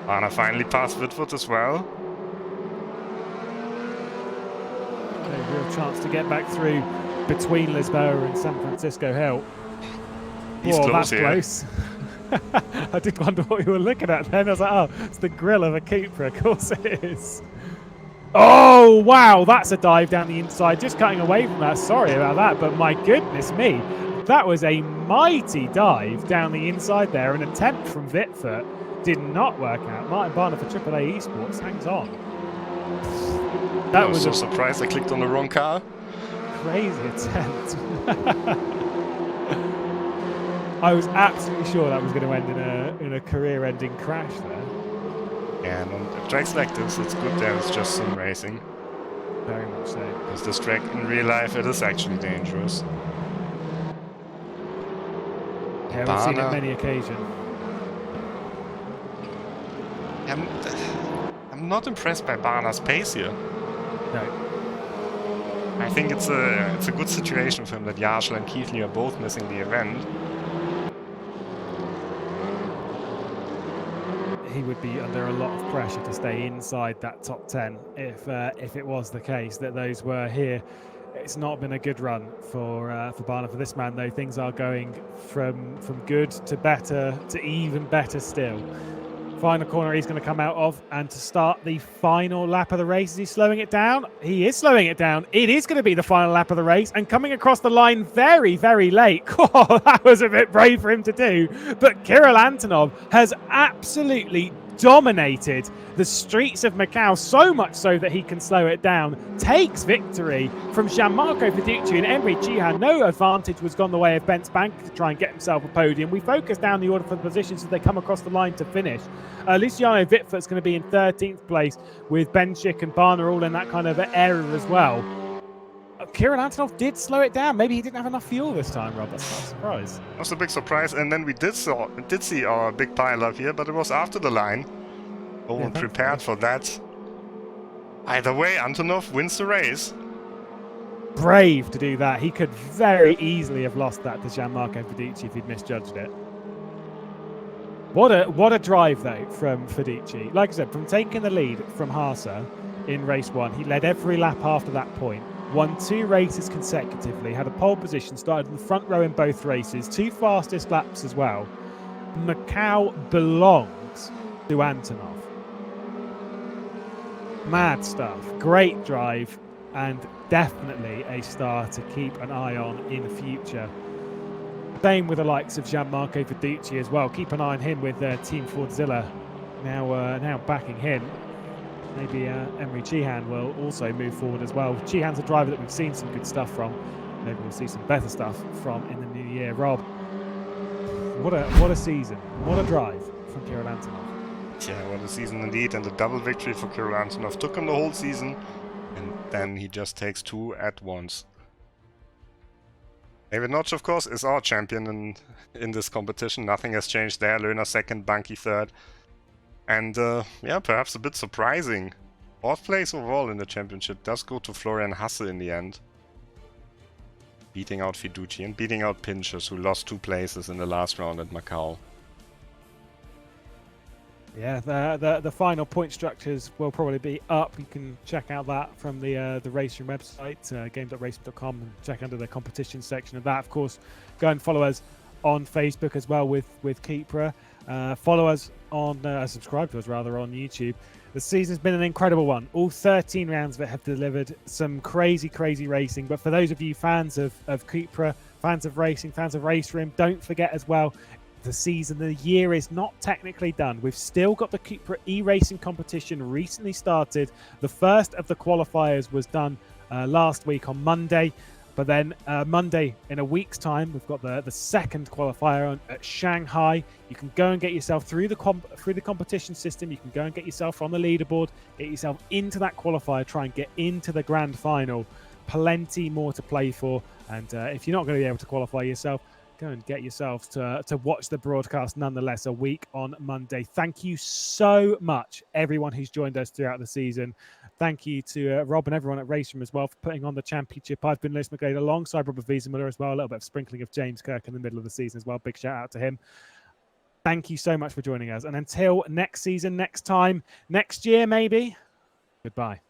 Anna finally passed Whitford as well. A real chance to get back through between Lisboa and San Francisco Hill. He's close, that's here. Close. I did wonder what you were looking at then. I was like, oh, it's the grill of a Cupra. Of course it is. Oh, wow, that's a dive down the inside. Just cutting away from that. Sorry about that, but my goodness me. That was a mighty dive down the inside there. An attempt from Whitford did not work out. Martin Barner for AAA Esports hangs on. That was so surprised I clicked on the wrong car. Crazy attempt. I was absolutely sure that was going to end in a career-ending crash there. Yeah, and on tracks like this, it's good that it's just sim racing. Very much so. Because this track in real life, it is actually dangerous. Yeah, we've seen it many occasions. I'm not impressed by Barner's pace here. No. I think it's a good situation for him that Yarshall and Keithley are both missing the event. He would be under a lot of pressure to stay inside that top 10 if it was the case that those were here. It's not been a good run for Barner. For this man, though, things are going from good to better to even better still. Final corner he's going to come out of, and to start the final lap of the race. Is he slowing it down? He is slowing it down. It is going to be the final lap of the race, and coming across the line very, very late. Oh, that was a bit brave for him to do. But Kirill Antonov has absolutely dominated the streets of Macau, so much so that he can slow it down. Takes victory from Gianmarco Fiducci and Emre Cihan. No advantage was gone the way of Bence Bank to try and get himself a podium. We focus down the order for the positions as they come across the line to finish. Luciano Whitford's going to be in 13th place with Ben Schick and Barner all in that kind of area as well. Kirill Antonov did slow it down. Maybe he didn't have enough fuel this time, Rob. That's not a surprise. That's a big surprise. And then we did see our big pile-up here, but it was after the line. No one prepared for that. Either way, Antonov wins the race. Brave to do that. He could very easily have lost that to Gianmarco Fiducci if he'd misjudged it. What a drive, though, from Fiducci. Like I said, from taking the lead from Haase in race 1, he led every lap after that point. Won 2 races consecutively, had a pole position, started in the front row in both races, 2 fastest laps as well. Macau belongs to Antonov. Mad stuff, great drive, and definitely a star to keep an eye on in the future. Same with the likes of Gianmarco Fiducci as well. Keep an eye on him with Team Fordzilla now backing him. Maybe Emre Cihan will also move forward as well. Cihan's a driver that we've seen some good stuff from. Maybe we'll see some better stuff from in the new year. Rob, what a season. What a drive from Kirill Antonov. Yeah, what a season indeed. And a double victory for Kirill Antonov. Took him the whole season, and then he just takes 2 at once. David Notch, of course, is our champion in this competition. Nothing has changed there. Lerner second, Banki third. And yeah, perhaps a bit surprising. 4th place overall in the championship does go to Florian Haase in the end. Beating out Fiducci and beating out Pinchers, who lost 2 places in the last round at Macau. Yeah, the final point structures will probably be up. You can check out that from the RaceRoom website, game.raceroom.com, and check under the competition section of that. Of course, go and follow us on Facebook as well with CUPRA. Follow us on, subscribe to us rather, on YouTube. The season's been an incredible one. All 13 rounds of it have delivered some crazy racing. But for those of you fans of CUPRA, fans of racing, fans of RaceRoom, don't forget as well, the year is not technically done. We've still got the CUPRA e-racing competition recently started. The first of the qualifiers was done last week on Monday. But then Monday, in a week's time, we've got the second qualifier at Shanghai. You can go and get yourself through the competition system. You can go and get yourself on the leaderboard, get yourself into that qualifier, try and get into the grand final. Plenty more to play for. And if you're not going to be able to qualify yourself, go and get yourselves to watch the broadcast nonetheless a week on Monday. Thank you so much, everyone who's joined us throughout the season. Thank you to Rob and everyone at RaceRoom as well for putting on the championship. I've been Lewis McGlade alongside Robert Wiesenmüller as well. A little bit of sprinkling of James Kirk in the middle of the season as well. Big shout out to him. Thank you so much for joining us. And until next season, next time, next year maybe, goodbye.